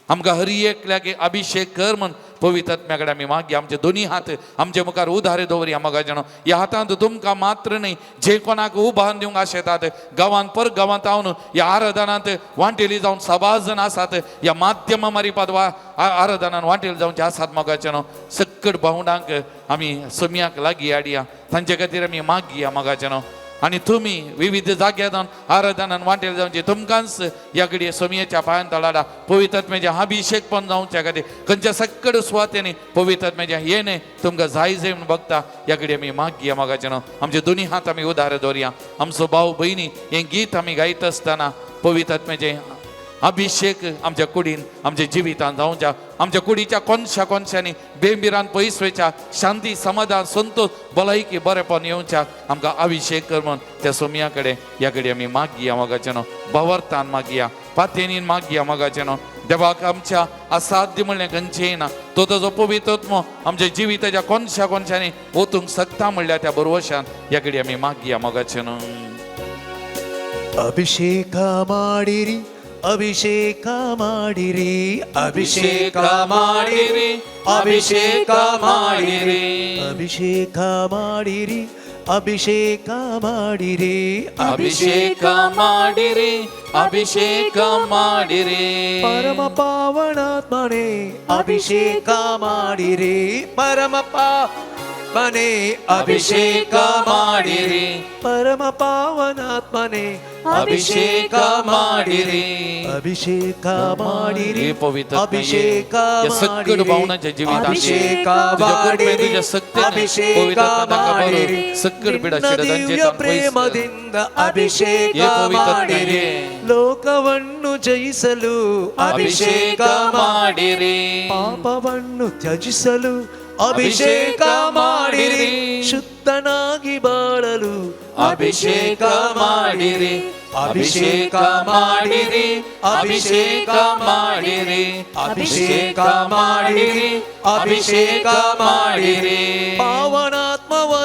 आमकां हरी एकल्याक अभिषेक कर म्हण पवित्र आत्म्या कडेन आमी मागया. आमचे दोनी हात आमचे मुखार उदारे दवरया मोगाचे न्हू. ह्या हातांत तुमकां मात्र न्हय, जे कोणाक उबारून दिवंक आशेतात गांवांत परगांवांत हांव ह्या आराधनांत वांटेली जावन सभा जण आसात, ह्या माध्यमा मारिपात आराधनान वांटेली जावचे आसात मोगाचे न्हू. सकट भावंडांक आमी सोम्याक लागीं हाडया, तांचे खातीर आमी मागया मोगाचे न्हू. आनी तुमी विविध जाग्यां आराधनान वांटेल जावचे तुमकांच ह्या घडये सोमयेच्या पांयां तळाडा पवित्र आत्म्याचे अभिषेक पण जावच्या खातीर खंयच्या सकट सुवातेनी पवित्र आत्म्याचे येणे तुमकां जाय म्हूण बघता ह्या घडये आमी मागया मोगाचे न्हू. आमचे दोनी हात आमी उदार दवरया. आमचो भाव भयणी हें गीत आमी गायत आसतना पवित्र आत्म्याचे अभिषेक आमच्या कुडीन आमच्या जिवितान जावच्या, आमच्या कुडीच्या कोनशांनी बेंबिरान पयस वयच्या, शांती समाधान संतोष भलायकी बरेपण येवच्या आमकां अभिषेक कर म्हूण त्या सोमया कडेन ह्या घडये आमी मागया मोगाचे न्हू. भावार्थान मागया, पातेनीन मागया मोगाचे न्हू. देवाक आमच्या असाध्य म्हणलें खंयचेंय ना. तो ताजो पवित्र आत्मो आमच्या जिविताच्या कोनशांनी ओतूंक शकता म्हणल्या त्या भरवशान ह्या घडये आमी मागया मोगाचे न्हू. ಅಭಿಷೇಕ ಮಾಡಿರಿ ಅಭಿಷೇಕ ಮಾಡಿರಿ ಅಭಿಷೇಕ ಮಾಡಿರಿ ಅಭಿಷೇಕ ಮಾಡಿರಿ ಅಭಿಷೇಕ ಮಾಡಿರಿ ಅಭಿಷೇಕ ಮಾಡಿರಿ ಅಭಿಷೇಕ ಮಾಡಿರಿ ಅಭಿಷೇಕ ಮಾಡಿರಿ ಪರಮ ಪಾವನಾತ್ಮನೇ ಅಭಿಷೇಕ ಮಾಡಿರಿ ಪರಮ ಪಾವನೇ ಅಭಿಷೇಕ ಮಾಡಿರಿ ಪರಮ ಪಾವನಾತ್ಮನೇ ಅಭಿಷೇಕ ಮಾಡಿರಿ ಅಭಿಷೇಕ ಮಾಡಿರಿ ಪವಿತ್ರ ಅಭಿಷೇಕ ಸಕ್ಕಡ ಭಾವನಾच्या जीवितान ಅಭಿಷೇಕ तुझ्या सत्तेने पवित्र आत्म्याका भरून सಕ್ಕಡ बिडा ದಿವ್ಯ ಪ್ರೇಮದಿಂದ ಅಭಿಷೇಕ ಮಾಡಿರಿ ಲೋಕವನ್ನು ಜಯಿಸಲು ಅಭಿಷೇಕ ಮಾಡಿರಿ ಪಾಪವನ್ನು ತ್ಯಜಿಸಲು ಅಭಿಷೇಕ ಮಾಡಿರಿ ಶುದ್ಧನಾಗಿ ಬಾಳಲು ಅಭಿಷೇಕ ಮಾಡಿರಿ ಅಭಿಷೇಕ ಮಾಡಿರಿ ಅಭಿಷೇಕ ಮಾಡಿರಿ ಅಭಿಷೇಕ ಮಾಡಿರಿ ಅಭಿಷೇಕ ಮಾಡಿರಿ ಪಾವನಾತ್ಮವ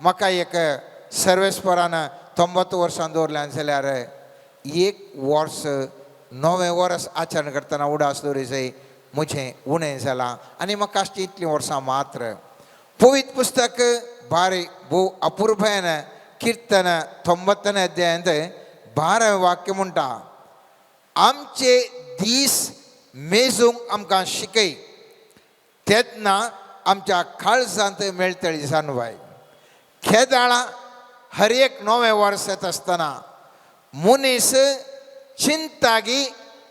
म्हाका एक सर्वेस्परान 90 वर्सां दवरल्यान जाल्यार 1 वर्स 9 वर्स आचरण करतना उडास दवरिजय म्हजें उणें जालां आनी म्हाका अशी इतलीं वर्सां मात्र पवित्र पुस्तक बारी भोव अपुर्बायन कीर्तन 90 अध्यायांत 12 वाक्य म्हणटा आमचे दीस मेजूंक आमकां शिकय तेन्ना आमच्या काळजांत मेळटली जाणवाय खेदाळा हर एक 9 वर्स येता आसतना मनीस चिंतागी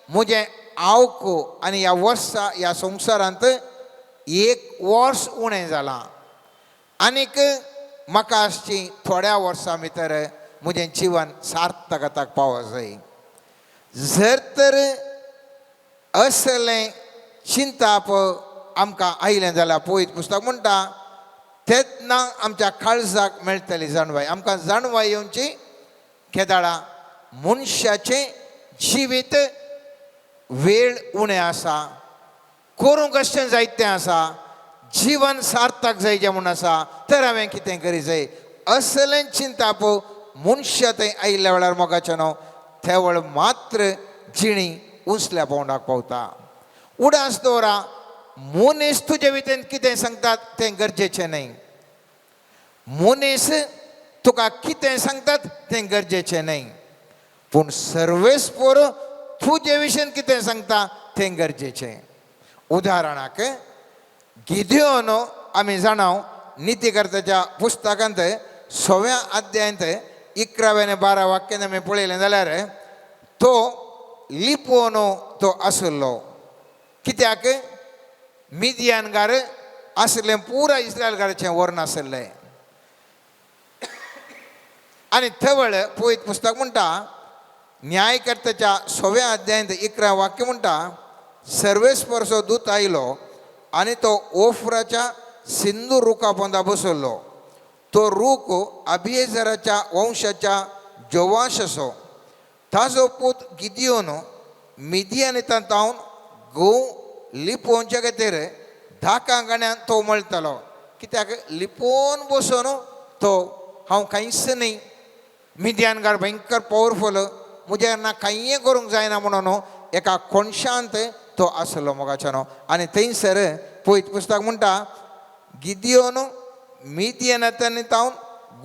म्हजें आवको आनी ह्या वर्सा ह्या संवसारांत 1 वर्स उणें जालां आनीक म्हाका आसची थोड्या वर्सां भितर म्हजें जिवन सार्थक जाताक पावों जाय जर तर असलें चिंताप आमकां आयलें जाल्यार पवित्र पुस्तक म्हणटा तेन्ना आमच्या काळजाक मेळटली जाणवाय आमकां जाणवाय येवची केदाळा मनशाचें जिवीत वेळ उणें आसा करूंक अशें जायतें आसा जीवन सार्थक जायचें म्हूण आसा तर हांवें कितें करी जाय असलें चिंताप मनशा थंय आयिल्ल्या वेळार मोगाचें न्हू त्या वेळ मात्र जिणी उंचल्या पावंडाक पावता उडास दवरा मनीस तुजे भितर कितें सांगतात तें गरजेचें न्हय मनीस तुका कितें सांगतात तें गरजेचें न्हय पूण सर्वेस्पर तुजे विशयन कितें सांगता तें गरजेचें उदाहरणाक गिदियोन आमी जाणाव नितीकर्त्याच्या पुस्तकांत 6व्या अध्यायांत 11 आनी 12 वाक्यान आमी पळयलें जाल्यार तो लिपोवन तो आसलो कित्याक मिदियानगार आसलें पुराय इस्रायलगाराचें वर्ण आसलें आनी थवळ पवित्र पुस्तक म्हणटा न्यायकर्त्याच्या 6व्या अध्यायांत 11 वाक्य म्हणटा सर्वेस्परचो दूत आयलो आनी तो ओफ्राच्या सिंधू रुखा पोंदा बसयल्लो तो रूख अबिएझराच्या वंशाच्या जोवाश असो ताजो पूत गिदियोन मिदियानितांत तावन गहू लिपोवचे खातीर 10 कांगण्यान तो मळटलो कित्याक लिपोवन बसून तो हांव कांयच न्ही मिदियानगार भयंकर पॉवरफूल म्हज्या ना कांय करूंक जायना म्हणून एका कोणशांत तो आसलो मोगाच्यानो आनी थंयसर पवित्र पुस्तक म्हणटा गिदियोन मिदियानांतल्यान तावन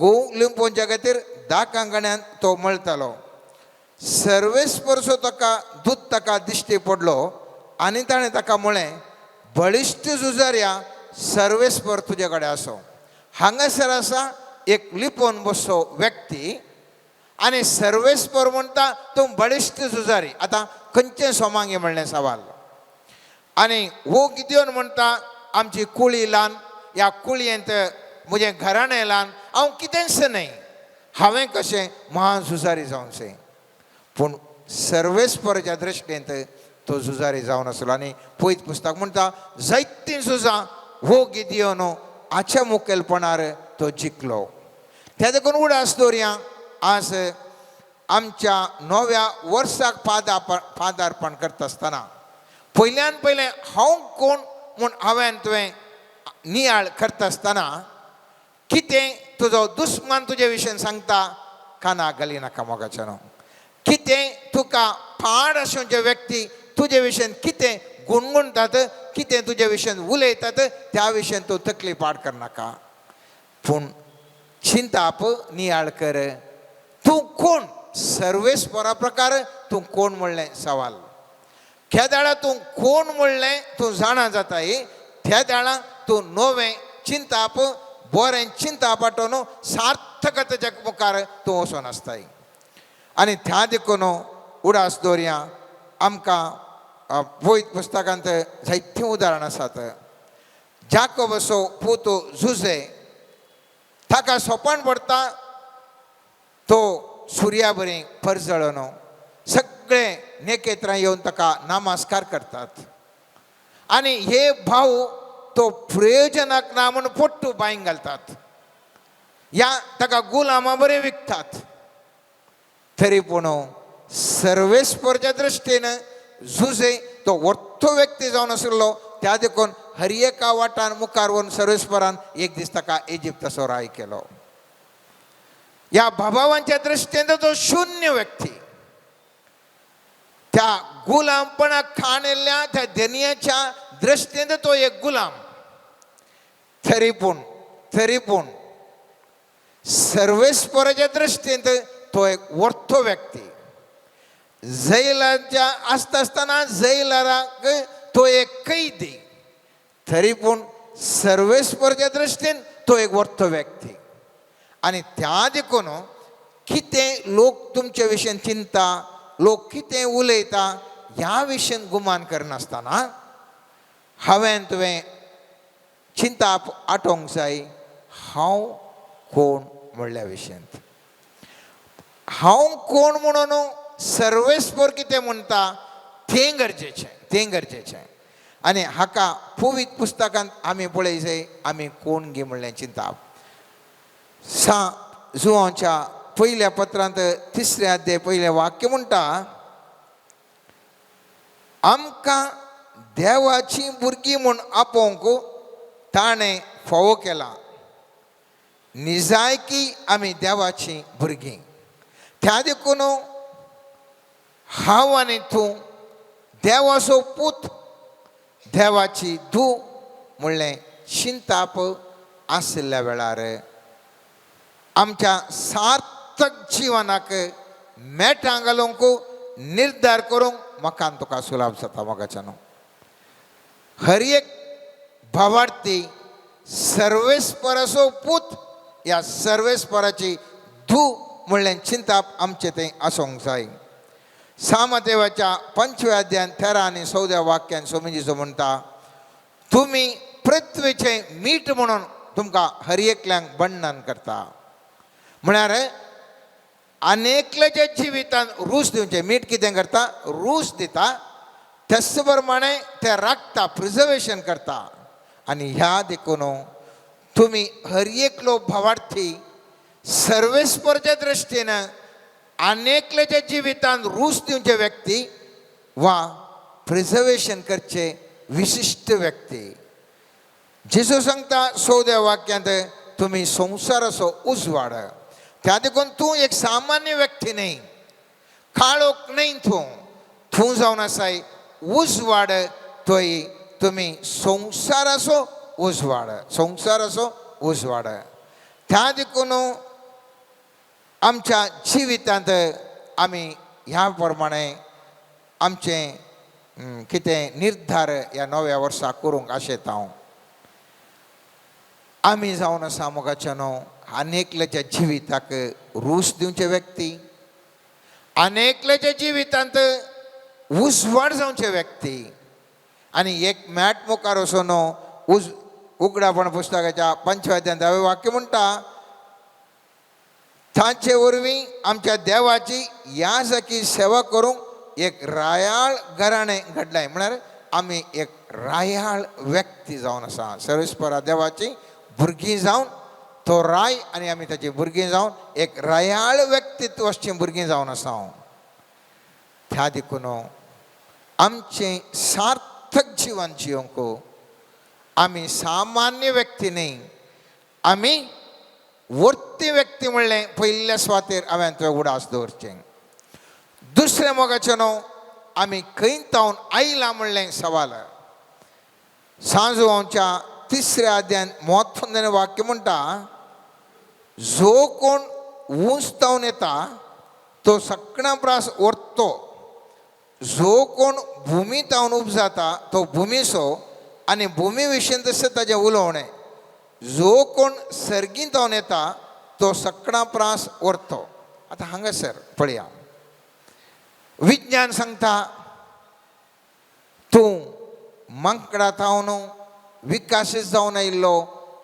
गहू लिपोवचे खातीर 10 कांगण्यान तो मळटलो सर्वेस्परचो ताका दूत ताका दिश्टी पडलो आनी ताणें ताका म्हळें बळिश्ट झुजाऱ्या सर्वेस्पर तुजे कडेन आसो हांगासर आसा एक लिपोवन बसो व्यक्ती आनी सर्वेस्पर म्हणटा तूं बळिश्ट झुजारी आतां खंयचें सोमांगे म्हणलें सवाल आनी हो गिदियोन म्हणटा आमची कुळी ल्हान ह्या कुळयेंत म्हजें घराणें ल्हान हांव कितेंच न्हय हांवें कशें महान झुजारी जावचें पूण सर्वेस्पराच्या दृश्टींत तो झुजारी जावन आसलो आनी पवित्र पुस्तक म्हणटा जायतीं झुजां हो गिदियोन हाच्या मुखेलपणान तो जिखलो त्या देखून उडास दवरया आज आमच्या 9व्या वर्साक पादार्पण करता आसतना पयल्यान पयलें हांव कोण म्हूण हांवें तुवें नियाळ करता आसतना कितें तुजो दुस्मान तुजे विशयन सांगता काना घाली नाका मोगाच्यानो कितें तुका पाड आसूंचे व्यक्ती तुजे विशयन कितें गुणगुणटात कितें तुजे विशयन उलयतात त्या विशयन तूं तकली पाड करनाका पूण चिंताप नियाळ कर तूं कोण सर्वेस्परा प्रकार तूं कोण म्हणलें सवाल खेदाळा तूं कोण म्हणलें तूं जाणा जाताय त्या दाळा तूं नवें चिंताप बरें चिंताप वाटोवन सार्थकतेच्या मुखार तूं वचोन आसताय आनी त्या देखून उडास दवरया आमकां पवित्र पुस्तकांत जायतीं उदाहरणां आसात जाकोबाचो पूत झुजे ताका सोपण पडटा तो सुर्या बरी परजळोन सगळे नेकेत्रां येवन ताका नामास्कार करतात आनी हे भाव तो प्रयोजनाक ना म्हूण पोट्टू बांयक घालतात या ताका गुलामा बरें विकतात तरी पूण सर्वेस्परच्या दृश्टीन झुजे तो वर्तो व्यक्ती जावन आशिल्लो त्या देखून हर एका वाटान मुखार व्हरून सर्वेस्परान एक दीस ताका इजिप्ताचो राय केलो या भावांच्या दृष्टीने तो शून्य व्यक्ती, त्या गुलामपणा खाणेल्या त्या दुनियाच्या दृष्टीने तो एक गुलाम. तरी पण सर्वेस्पराच्या दृष्टीने तो एक वर्थो व्यक्ती. जैलाच्या असताना जैलाराक तो एक कैदी, तरी पण सर्वेस्पराच्या दृष्टीने तो एक वर्थो व्यक्ती. आणि त्या देखून किती लोक तुमच्या विशयी चिंता, लोक किती उलयता ह्या विशयी गुमान करनासतना हांवें तुवें चिंता आटोवंक जाय. हांव कोण म्हणल्या विशयंत, हांव कोण म्हणून सर्वेस्पर कितें म्हणटा तें गरजेचें. आनी हाका पवित्र पुस्तकांत आमी पळयचें आमी कोण गे म्हणलें चिंता. जुवांच्या पहिल्या पत्रांत 3 अध्याय पयलें वाक्य म्हणटा, आमकां देवाची भुरगीं म्हूण आपोवंक ताणें फावो केला. निजायकी आमी देवाची भुरगीं. त्या देखून हांव आनी तूं देवाचो पूत, देवाची धूव म्हणलें चिंताप आसल्या वेळार आमच्या सार्थक जिवनाक मेटां घालूंक निर्धार करूंक म्हाका तुका सुलाभ जाता. मोगाच्यान हर एक भावार्थी सर्वेस्पराचो पूत या सर्वेस्पराची धूव म्हणलें चिंताप आमचें तें आसूंक जाय. सामदेवाच्या 5व्या अध्यायान 13 आनी 14 वाक्यान सोमिजीचो म्हणटा, तुमी पृथ्वीचे मीठ म्हणून तुमकां हर एकल्यांक बंधन करता. म्हळ्यार अनेकल्याच्या जिवितान रूच दिवचें. मीठ कितें करता? रूच दिता. त्याच प्रमाणे ते राखता, प्रिजर्वेशन करता. आनी ह्या देखून तुमी हर एकलो भावार्थी सर्वेस्परच्या दृश्टीनं अनेकल्याच्या जिवितान रूच दिवचे व्यक्ती वा प्रिजर्वेशन करचे विशिष्ट व्यक्ती. जेजू सांगता 14व्या वाक्यांत, तुम्ही संसाराचो उजवाड. त्या देखून तूं एक सामान्य व्यक्ती न्ही, काळोख न्ही. तूं जावन आसाय उजवाड. थंय तुमी संसाराचो उजवाड. त्या देखून आमच्या जिवितांत आमी ह्या प्रमाणे आमचें कितें निर्धार ह्या नव्या वर्साक करूंक आशेता हांव. आमी जावन आसा मोगाच्यान अनेकल्याच्या जिविताक रूच दिवचे व्यक्ती, अनेकल्याच्या जिवितांत उजवाड जावचे व्यक्ती. आनी एक मॅट मुखार वचून उगडापण पुस्तकाच्या 5व्या अध्यायान 10वें वाक्य म्हणटा, ताचे वरवीं आमच्या देवाची याजकी सेवा करूंक एक रायाळ घराणें घडलाय. म्हळ्यार आमी एक रायाळ व्यक्ती जावन आसा. सर्वेस्परा देवाची भुरगीं जावन तो राय आनी आमी ताची भुरगीं जावन एक रायाळ व्यक्तित्वाची भुरगीं जावन आसा. त्या देखून आमचें सार्थक जिवन जियोंक आमी सामान्य व्यक्ती न्ही, आमी वर्ती व्यक्ती म्हणलें पयल्या स्वातेर हांवें तुवें उडास दवरचें. दुसरें मोगाचें आमी खंय तावन आयला म्हणलें सवाल. सांजुवांच्या 3ऱ्या अध्यायान म्हत्वाचें वाक्य म्हणटा, जो कोण उंच तावन येता तो सगळ्या प्रास व्हरतो. जो कोण भुमी तावन उपजाता तो भुमीचो आनी भुमी विशीं तशें ताजें उलोवणें. जो कोण सर्गीन तावन येता तो सगळा प्रास व्हरतो. आतां हांगासर पळया, विज्ञान सांगता तूं मांकडा तावन विकासीत जावन आयिल्लो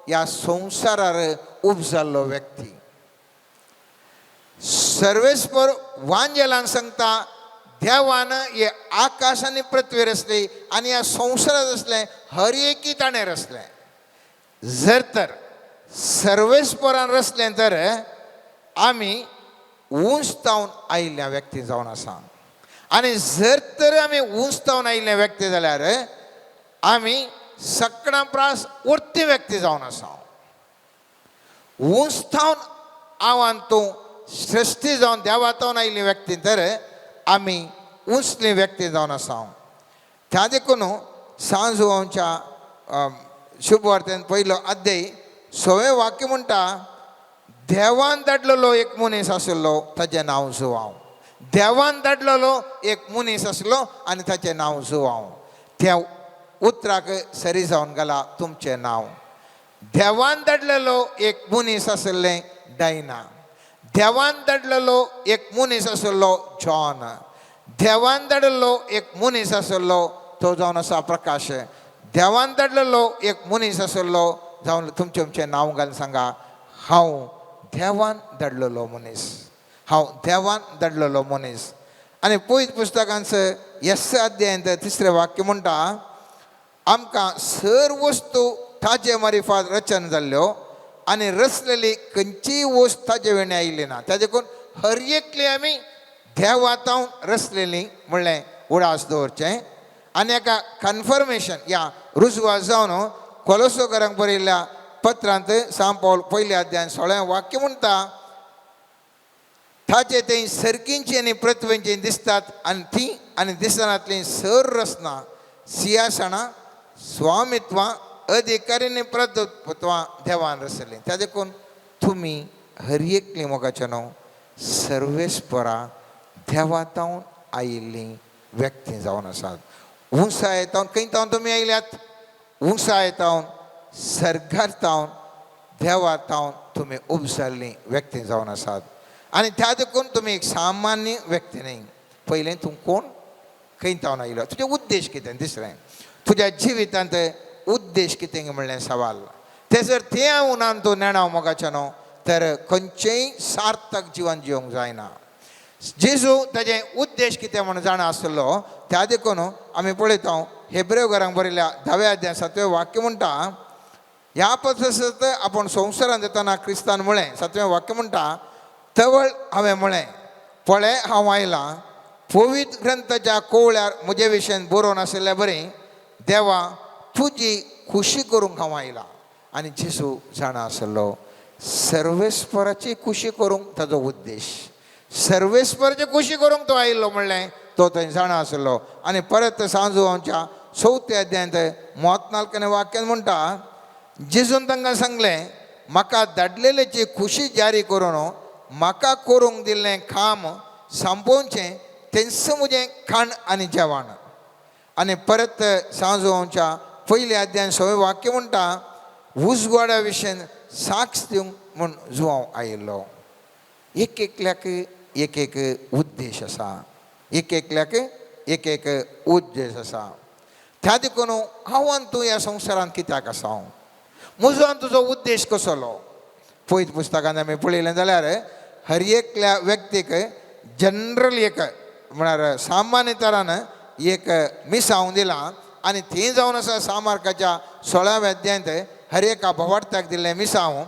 ह्या संवसारार उपजाल्लो व्यक्ती. सर्वेस्पर वांजेलान सांगता देवान हे आकाश आनी पृथ्वीर असली आनी ह्या संवसारांत असलें हर एकी ताणेर असलें. जर तर सर्वेस्परान रचलें तर आमी उंच तावन आयिल्ल्या व्यक्ती जावन आसा. आनी जर तर आमी उंच तावन आयिल्ले व्यक्ती जाल्यार आमी सगळा प्रास उरती व्यक्ती जावन आसा. उंच तावन आव्हान तूं श्रेष्ठी जावन देवातावन आयिल्ली व्यक्ती तर आमी उंचली व्यक्ती जावन आसा त्या देखून सांजुवांच्या शुभवार्तेन पयलो अध्याय 6वें वाक्य म्हणटा देवान धाडलेलो एक मनीस आशिल्लो ताचें नांव जुवांव देवान धाडलेलो एक मनीस आसलो आनी ताचें नांव जुवांव त्या उतराक सरी जावन गेला तुमचें नांव देवान धाडलेलो एक मनीस आशिल्लें डायना देवान धाडलेलो एक मनीस आशिल्लो जॉन देवान धाडलेलो एक मनीस आशिल्लो तो जावन आसा प्रकाश देवान धाडलेलो एक मनीस आशिल्लो जावन तुमचें नांव घालून सांगा हांव देवान धाडलेलो मनीस हांव देवान धाडलेलो मनीस आनी पयत पुस्तकांचो येस अध्यायांत 3 वाक्य म्हणटा आमकां सर्व वस्तू ताजे मारिफात रचन जाल्ल्यो आनी रचलेली खंयचीय वस्त ताजे वेळी आयिल्ली ना त्या देखून हर एकली आमी देवातावन रचलेली म्हणलें उडास दवरचें आनी एका कन्फर्मेशन या रुजवा जावन कोलोसोकारांक बरयल्ल्या पत्रांत सांत पौल 1 अध्याय 16 वाक्य म्हणटा ताचे थंय सर्कींची आनी पृथ्वींची दिसतात आनी ती आनी दिसनातली सर रचना सिंहासनां स्वामित्वां अधिकारी आनी प्रभुत्वां देवान रचली त्या देखून तुमी हर एकली मोगाचें न्हू सर्वेस्परा देवातावन आयिल्ली व्यक्ती जावन आसात उंचायेतावन खंय तावन तुमी आयल्यात उंचायेतावन सर्गार्तावन देवातावन तुमी उपसरली व्यक्ती जावन आसात आनी त्या देखून तुमी एक सामान्य व्यक्ती न्ही पयलें तूं कोण खंय तावन आयलो तुजें उद्देश कितें दुसरें तुज्या जिवितांत उद्देश कितें म्हणलें सवाल ते जर ते उनान तूं नेणाव मोगाचें न्हू तर खंयचेंय सार्थक जिवन जिवंक जायना जेजू ताजें उद्देश कितें म्हूण जाणा आसलो त्या देखून आमी पळयता हेब्रेवकारांक बरयल्या 10व्या अध्याय 7वें वाक्य म्हणटा ह्या पद्दत आपण संवसारांत येताना क्रिस्तान म्हळें 7वें वाक्य म्हणटा तवळ हांवें म्हळें पळय हांव आयलां पवित्र ग्रंथाच्या कोवळ्यार म्हजे विशयेन बरोवन आशिल्लें बरें देवा तुजी खुशी करूंक हांव आयलां आनी जेजू जाणा आसलो सर्वेस्पराची खुशी करूंक ताजो उद्देश सर्वेस्पराची खुशी करूंक तो आयिल्लो म्हणलें तो थंय जाणा आसलो आनी परत सांजुवांच्या 4थ्या अध्यायांत 34वें वाक्यान म्हणटा जेजून तांकां सांगलें म्हाका धाडलेल्याची खुशी जारी करून म्हाका करूंक दिल्लें काम संपोवचें तेंच म्हजें खाण आनी जेवण आनी परत सांजुवांच्या 1 अध्यायान 6वें वाक्य म्हणटा उजवाडा विशयेन साक्ष दिवंक म्हूण जुवांव आयिल्लो एक एकल्याक एक एक उद्देश आसा एक एकल्याक एक एक उद्देश आसा त्या देखून हांव आनी तूं ह्या संवसारांत कित्याक आसा म्हजो आनी तुजो उद्देश कसलो पयत पुस्तकांत आमी पळयलें जाल्यार हर एकल्या व्यक्तीक जनरल एक म्हळ्यार सामान्य तरान एक मिसांव दिलां आनी थंय जावन आसा सामार्काच्या 16व्या अध्यायांत हर एका भवार्थ्याक दिल्लें मिसांव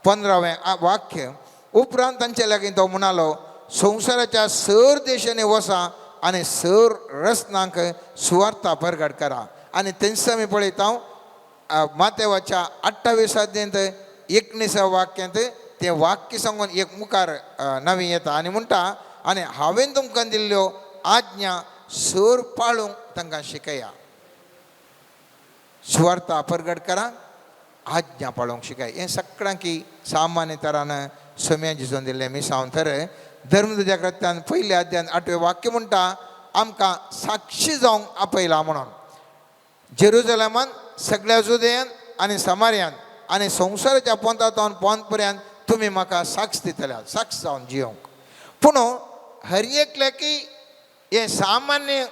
15वें वाक्य उपरांत तांचे लागीं तो म्हणालो संवसाराच्या सर देशांनी वसा आनी सर रस्नांक सुवार्ता परगट करा आनी थंयच आमी पळयता मातेवाच्या 28 अध्यायांत 19व्या वाक्यांत तें वाक्य सांगून एक मुखार नवी येता आनी म्हणटा आनी हांवें तुमकां दिल्ल्यो आज्ञा सर पाळूंक तांकां शिकया सुवार्ता परगट करा आज्ञा पाळूंक शिकय हें सगळ्यांक सामान्य तरान सोम्या जिजोन दिल्लें मिसांव तर धर्मदुजा कृत्यान 1 अध्यायान 8वें वाक्य म्हणटा आमकां साक्षी जावंक आपयला म्हणून जेरुजलेमांत सगळ्या जुदेयान आनी समार्यान आनी संवसाराच्या पोंतांतल्यान पोंत पर्यंत तुमी म्हाका साक्ष दितल्यात साक्ष जावन जियोंक पूण हर एकल्याक हें सामान्य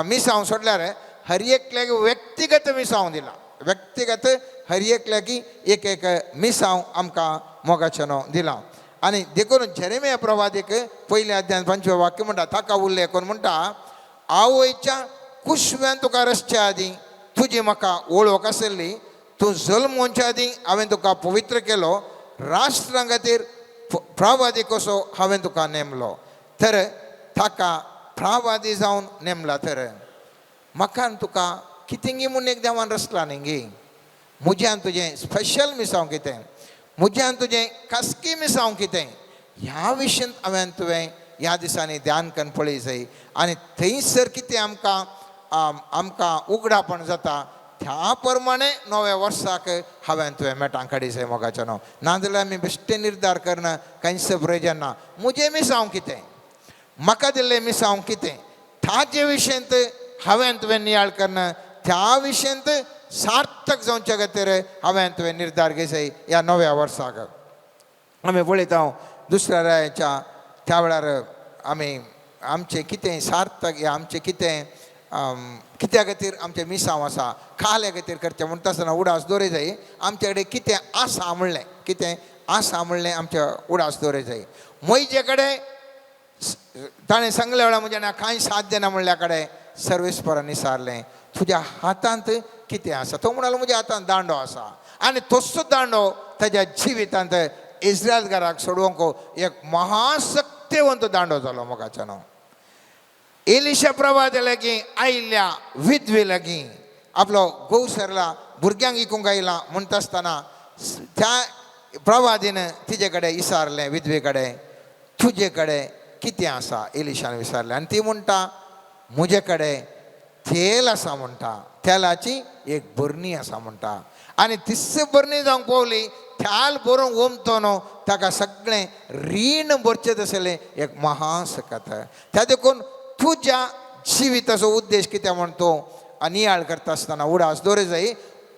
मिसांव सोडल्यार हर एकल्याक व्यक्तिगत मिसांव दिला व्यक्तिगत हर एकल्याक एक एक मिसांव आमकां मोगाचें दिलां आनी देखून जेरेमिया प्रवादीक 1 अध्यायान 5वें वाक्य म्हणटा ताका उल्लेख करून म्हणटा आवयच्या कुशव्यान तुका रचच्या आदीं तुजी म्हाका वळख आसली तूं जल्मोवच्या आदीं हांवें तुका पवित्र केलो राष्ट्रां खातीर प्रवादी कसो हांवें तुका नेमलो तर ताका प्रवादी जावन नेमला तर म्हाका तुका कितेंगी म्हूण एक देवान रचला न्ही गे म्हज्यान तुजें स्पेशल मिसांव कितें म्हज्यान तुजें खासगी मिसांव कितें ह्या विशयन हांवें तुवें ह्या दिसांनी ध्यान करून पळय जाय आनी थंयसर कितें आमकां उगडापण जाता त्या प्रमाणे नव्या वर्साक हांवें तुवें मेटां काडी जाय मोगाचें न्हू नाजाल्यार आमी बेश्टे निर्धार करना कांयच प्रयोजन ना म्हजें मिसांव कितें म्हाका दिल्लें मिसांव कितें ताचे विशयंत हांवें तुवें नियाळ करना त्या विशयंत सार्थक जावचे खातीर हांवें तुवें निर्धार घेवचो ह्या नव्या वर्साक आमी पळयता दुसऱ्या रायाच्या त्या वेळार आमी आमचें कितें सार्थक हें आमचें कितें कित्या खातीर आमचें मिसांव आसा खाल्या खातीर करचें म्हणटा आसतना उडास दवरय जाय आमचे कडेन कितें आसा म्हणलें कितें आसा म्हणलें आमचें उडास दवरय जाय मोयजे कडेन ताणें सांगले वेळार म्हज्या कांय साध्य ना म्हणल्या कडेन सर्वेस्परान विचारलें तुज्या हातांत कितें आसा तो म्हणलो म्हज्या हातांत दांडो आसा आनी तसो दांडो ताज्या जिवितांत इस्रायल घराक सोडोवंक एक महासक्तिवंत दांडो जालो मोगाचें न्हू एलिशा प्रवाद लागीं आयिल्ल्या विधवे लागीं आपलो घोव सरला भुरग्यांक इकूंक आयला म्हणटा आसतना त्या प्रवादीन तिजे कडेन विचारलें विधवे कडेन तुजे कडेन कितें आसा एलिशान विचारलें आनी ती म्हणटा म्हजे कडेन तेल आसा म्हणटा तेलाची एक बरणी आसा म्हणटा आनी तिस्स बरणी जावंक पावली त्याल बरोवंक ओमतो न्हू ताका सगळें रीण भरचें आसलें एक महासकत त्या देखून तुज्या जिविताचो उद्देश कितें म्हण तूं नियाळ करता आसतना उडास दवरय जाय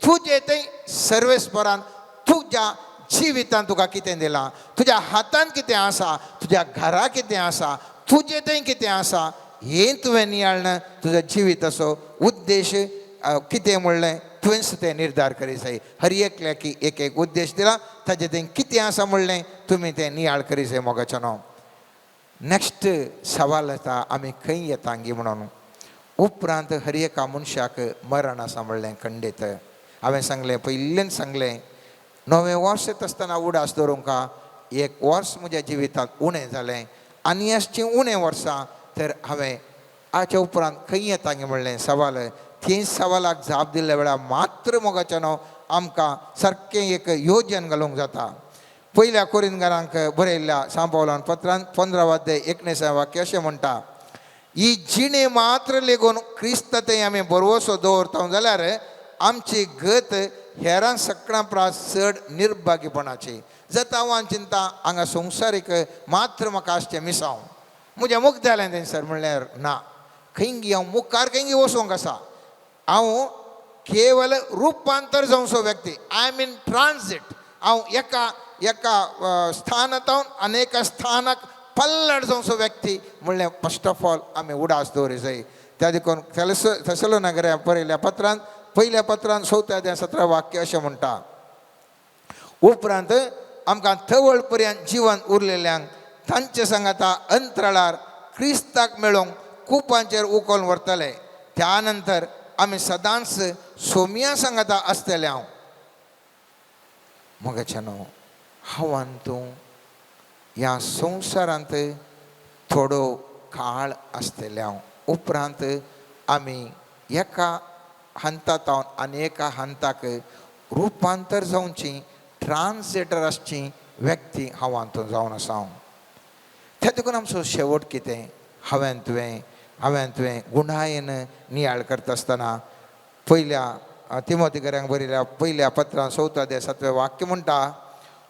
तुजें थंय सर्वेस्परान तुज्या जिवितांत तुका कितें दिलां तुज्या हातांत कितें आसा तुज्या घरा कितें आसा तुजें थंय कितें आसा हें तुवें नियाळन तुज्या जिविताचो उद्देश कितें म्हणलें तुवेंच तें निर्धार करी जाय हर एकल्याक एक एक उद्देश दिला ताजें थंय कितें आसा म्हणलें तुमी तें नियाळ करी जाय मोगाचें न्हू नेक्स्ट सवाल येता आमी खंय येतांगी म्हणून उपरांत हर एका मनशाक मरण आसा म्हणलें खंडीत हांवें सांगलें पयलींच सांगलें नवें वर्स येता आसतना उडास दवरूंक एक वर्स म्हज्या जिवितांत उणें जालें आनी अशें उणें वर्सां तर हांवें हाच्या उपरांत खंय येतांगी म्हणलें सवाल तीं सवालाक जाप दिल्ल्या वेळार मात्र मोगाचें न्हू आमकां सारकें एक योजन घालूंक जाता पयल्या कोरिंथकारांक बरयल्ल्या सांपावलान पत्रांत 15 वाक्य अशें म्हणटा ही जिणे मात्र लेगून क्रिस्ततें आमी बरवसो दवरता जाल्यार आमची गत हेरां सकाळां प्रास चड निर्भाग्यपणाची जाता हांव चिंता हांगा संवसारीक मात्र म्हाका आसचें मिसांव म्हज्या मुख जालें थंयसर म्हणल्यार ना खंयी हांव मुखार खंयी वचोंक आसा हांव केवल रुपांतर जावचो व्यक्ती आय एम इन ट्रान्झीट हांव एका स्थानांतून आनी स्थानाक पल्लड जावचो व्यक्ती म्हणलें फर्स्ट ऑफ ऑल आमी उडास दवरूंक जाय त्या देखून थेसलोनिकेंत बरयल्ल्या पत्रांत पयल्या पत्रांत 17 वाक्य अशें म्हणटा उपरांत आमकां थवळ पर्यंत जिवन उरलेल्यांक तांचे सांगाता अंतराळार क्रिस्ताक मेळोवंक कुपांचेर उखलून व्हरतले त्या नंतर आमी सदांच सोमिया सांगाता आसतले हांव मोगाचें न्हू हांव आनी तूं ह्या संवसारांत थोडो काळ आसतले हांव उपरांत आमी एका हंतांत आनी एका हंताक रुपांतर जावची ट्रान्सलेटर आसची व्यक्ती हांव आनी तूं जावन आसा हांव त्या देखून आमचो शेवट कितें हांवें तुवें गुणायेन नियाळ करता आसतना पयल्या तिमोथेकारांक बरयल्या पयल्या पत्रांत 17 वाक्य म्हणटा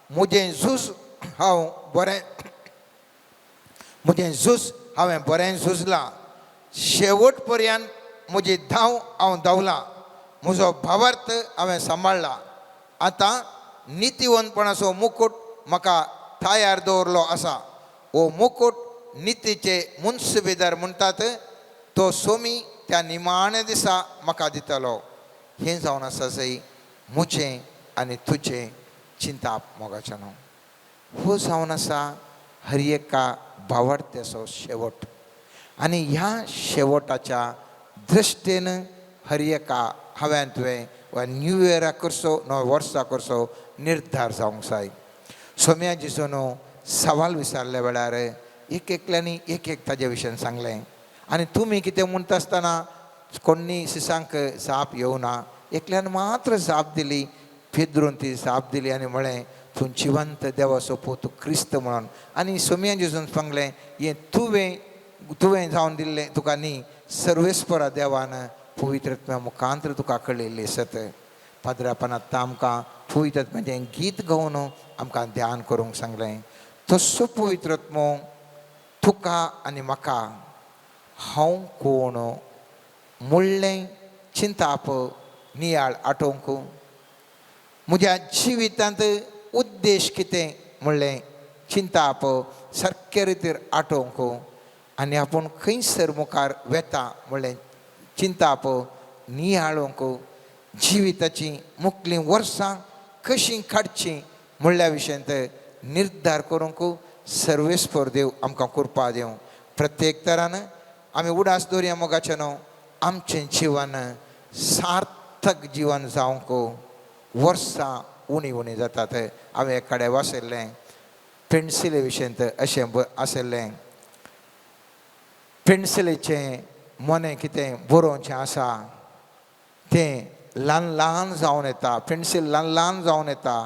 म्हजें झूज हांवें बरें झुजलां शेवट पर्यंत म्हजी धांव हांव धांवलां म्हजो भावार्थ हांवें सांबाळ्ळा आतां नितीवंतपणाचो मुकूट म्हाका तयार दवरलो आसा हो मुकूट नितीचे मुन्सिबेदार म्हणटात तो सोमी त्या निमाणे दिसा म्हाका दितलो हें जावन आसा जंय म्हजें आनी तुजें चिंताप मोगाचें न्हू हो जावन आसा हर एका भावार्थ्याचो शेवट आनी ह्या शेवटाच्या दृश्टेन हर एका हांवें तुवें वा न्यू इयराक करचो नव्या वर्सा करचो निर्धार जावंक जाय सोम्या जिजून सवाल विचारल्या वेळार एक एकल्यांनी एक ताजे विशयन सांगलें आनी तुमी कितें म्हणटा आसतना कोणी सिसांक जाप येवना एकल्यान मात्र जाप दिली फिदरून ती जाप दिली आनी म्हळें तूं जिवंत देवाचो पोतू क्रिस्त म्हणून आनी सोमयान जेजून सांगलें हें तुवें जावन दिल्लें तुका न्ही सर्वेस्परा देवान पवित्रत्म्या मुखांतर तुका कळयल्ली आसत पाद्रापण आतां आमकां पवित्रत्म्याचें गीत गावन आमकां ध्यान करूंक सांगलें तसो पवित्रत्मो तुका आनी म्हाका हांव कोण म्हणलें चिंताप नियाळ आठोवंक म्हज्या जिवितांत उद्देश कितें म्हणलें चिंताप सारके रितीर आठोवंक आनी आपूण खंयसर मुखार वेता म्हणलें चिंताप नियाळोवंक जिविताची मुखलीं वर्सां कशीं काडचीं म्हणल्या विशयांत निर्धार करूंक सर्वेस्पर देव आमकां कृपा दिवं प्रत्येक तरान आमी उडास दवरया मोगाचें न्हू आमचें जिवन सार्थक जिवन जावंक वर्सां उणी उणी जातात हांवें एक कडेन वाचयल्लें पेन्सिले विशयांत अशें आसलें पेन्सिलेचें मनें कितें बरोवचें आसा तें ल्हान ल्हान जावन येता पेन्सील ल्हान ल्हान जावन येता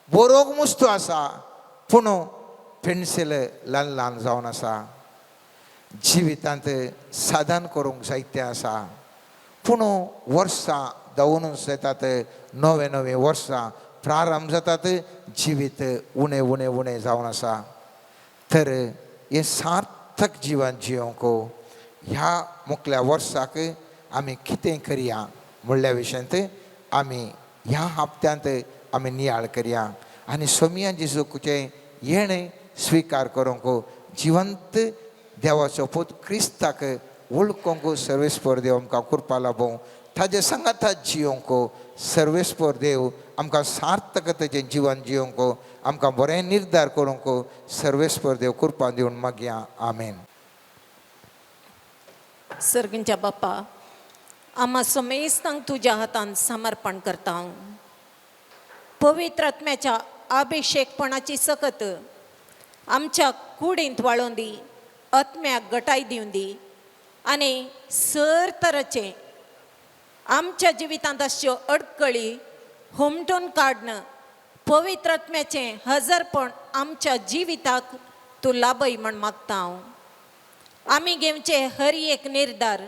बरोवंक मस्तो आसा पूण पेन्सील ल्हान ल्हान जावन आसा जिवितांत साधन करूंक जायतें आसा पूण वर्सां धांवूनच येतात नवे नवे वर्सां प्रारंभ जातात जिवीत उणें उणें उणें जावन आसा तर हें सार्थक जिवन जियोंक ह्या मुखल्या वर्साक आमी कितें करया म्हणल्या विशयांत आमी ह्या हप्त्यांत आमी नियाळ करया आनी सोमया जेजूचें येणें स्विकार करूंक जिवंत देवाचो पूत क्रिस्ताक वळखूंक सर्वेस्पर देव आमकां कृपा लाभूं ताजे सांगाताच जियोंक सर्वेस्पर देव आमकां सार्थकतेचें जिवन जियोंक आमकां बरें निर्धार करूंक सर्वेस्पर देव कृपा दिवन मागया आमेन. सर्गींच्या बाप्पा आम्हा समेस्तांक तुज्या हातान समर्पण करता पवित्र आत्म्याच्या अभिषेकपणाची सकत आमच्या कुडींत वाळोवन दी आत्म्याक गटाय दिवन दी आनी सर तरेचे आमच्या जिवितांत अश्यो अडकळी हुमटून काडन पवित्र आत्म्याचें हजरपण आमच्या जिविताक तूं लाभय म्हण मागता हांव. आमी घेवचे हर एक निर्धार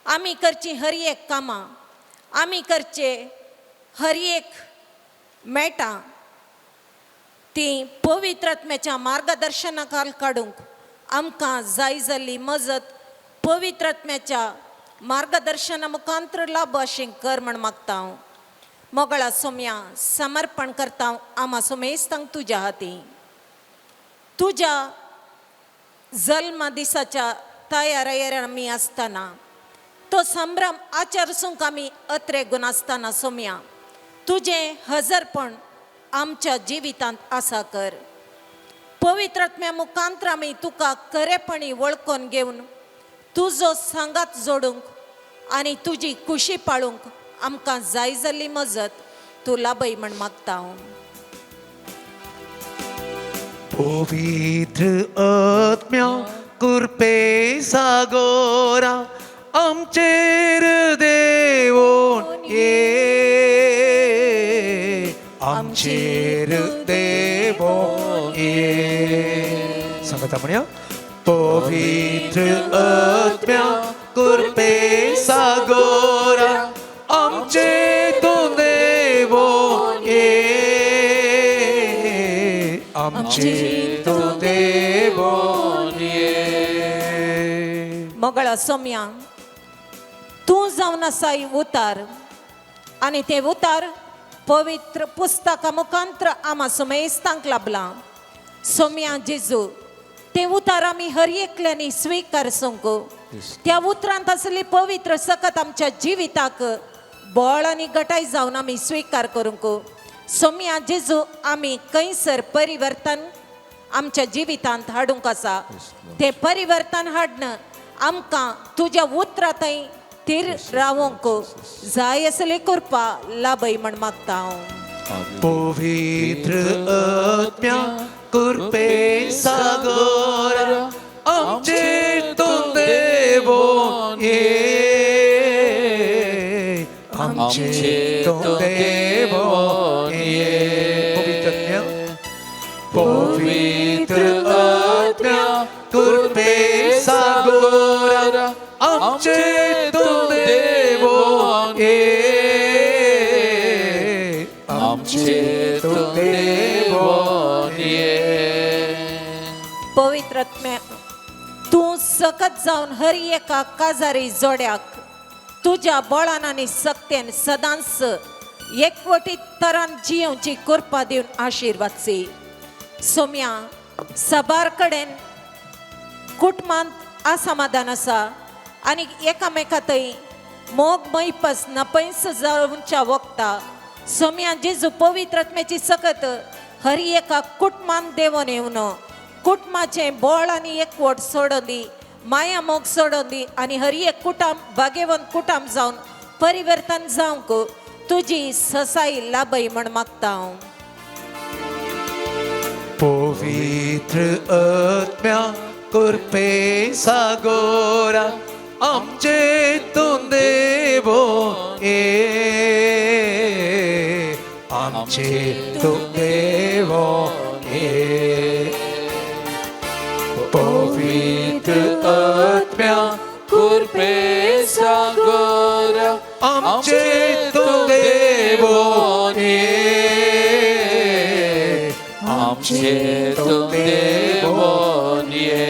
आमी करची हर एक कामां आमी करचे हर एक मेटां ती पवित्र आत्म्याच्या मार्गदर्शनाखाल काडूंक आमकां जाय जाल्ली मजत पवित्र आत्म्याच्या मार्गदर्शना मुखांतर लाभ अशें कर म्हण मागता हांव. मोगळा सोम्या समर्पण करता हांव आम्हा सोमेस्तांक तुज्या हाती. तुज्या जल्म दिसाच्या तयारेर आमी आसतना तो संभ्रम आचरसूंक आमी अत्रेगून आसतना सोम्या तुजें हजरपण आमच्या जिवितांत आसा कर. पवित्र आत्म्या मुखांतर आमी तुका खरेपणी वळखून घेवन तुजो सांगात जोडूंक आनी तुजी खुशी पाळूंक आमकां जाय जाल्ली मजत तूं लाभय म्हण मागता हांव. पवित्र आत्म्या कृपे सागोरा आमचेर देवोन ये आमचेर देवोन ये सांगता म्हणया पवित्र आत्म्या कृपे सागोरा आमचेर देवोन ये आमचेर देवोन ये. मोगळा सोम्या तूं जावन आसाय उतार आनी ते उतार पवित्र पुस्तका मुखांतर आम्हा समेस्तांक लाभलां. सोम्या जेजू ते उतार आमी हर एकल्यानी स्विकारसूंक त्या उतरांत आसली पवित्र सकत आमच्या जिविताक बळ आनी गटाय जावन आमी स्विकार करूंक. सोम्या जेजू आमी खंयसर परिवर्तन आमच्या जिवितांत हाडूंक आसा ते परिवर्तन हाडन आमकां तुज्या उतरां थंय थीर रावोंक जाय असली कृपा लाभय म्हण मागता हांव. पवित्र आत्म्या कृपे सागोरा आमचेर तूं देवोन ये आमचेर तूं देवोन ये. पवित्र पवित्र आत्म्या कृपे सागोर आमचे तू देवोन ये आमचे तू देवोन ये पवित्र आत्म्या तू सकत जावन हर एका काजारी जोड्याक तुझ्या बळान आनी सक्तेन सदांच एकवटीत तरान जियोवची कृपा दिवन आशिर्वादची सोम्या सबार कडेन कुटुंबांत असमाधान आसा आनी एकामेकांतय मोग मैपस नपैस जावच्या वखता सोम्या जेजू पवित्र आत्म्याची सकत हर एका कुटुंबांत देवून येवन कुटुंबाचे बोळ आनी एकवट सोडून दी माया मोग सोडून दी आनी हर एक कुटुंब भाग्यवंत कुटुंब जावन परिवर्तन जावंक तुजी ससाई लाभय म्हण मागता हांव पवित्र आत्म्या कृपे सागोरा आमचे तू देवोन ये आमचे तू देवोन ये पवित्र आत्म्या कृपे सागर आमचे तू देवोन ये आमचे तू देवोन ये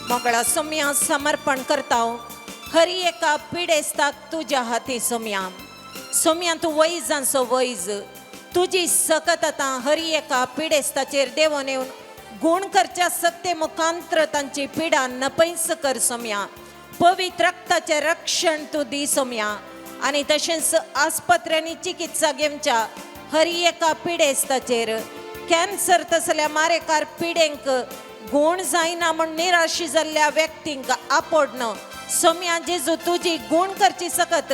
मोगळा सोम्या समर्पण करता हांव हर एका पिडेस्ताक तुज्या हाती सोम्या सोम्या तूं वैजांचो वैज तुजी सकत आतां हर एका पिडेस्ताचेर देवून येवन गुण करच्या सक्ते मुखांत्र तांची पिडा नपैस कर सोम्या पवित्र रक्ताचें रक्षण तूं दी सोम्या आनी तशेंच आस्पत्र्यांनी चिकित्सा घेवच्या हर एका पिडेस्ताचेर कॅन्सर तसल्या मारेकार पिडेंक गुण जायना म्हण निराशी जाल्ल्या व्यक्तींक आपडन सोम्या जेजू तुजी गुण करची सकत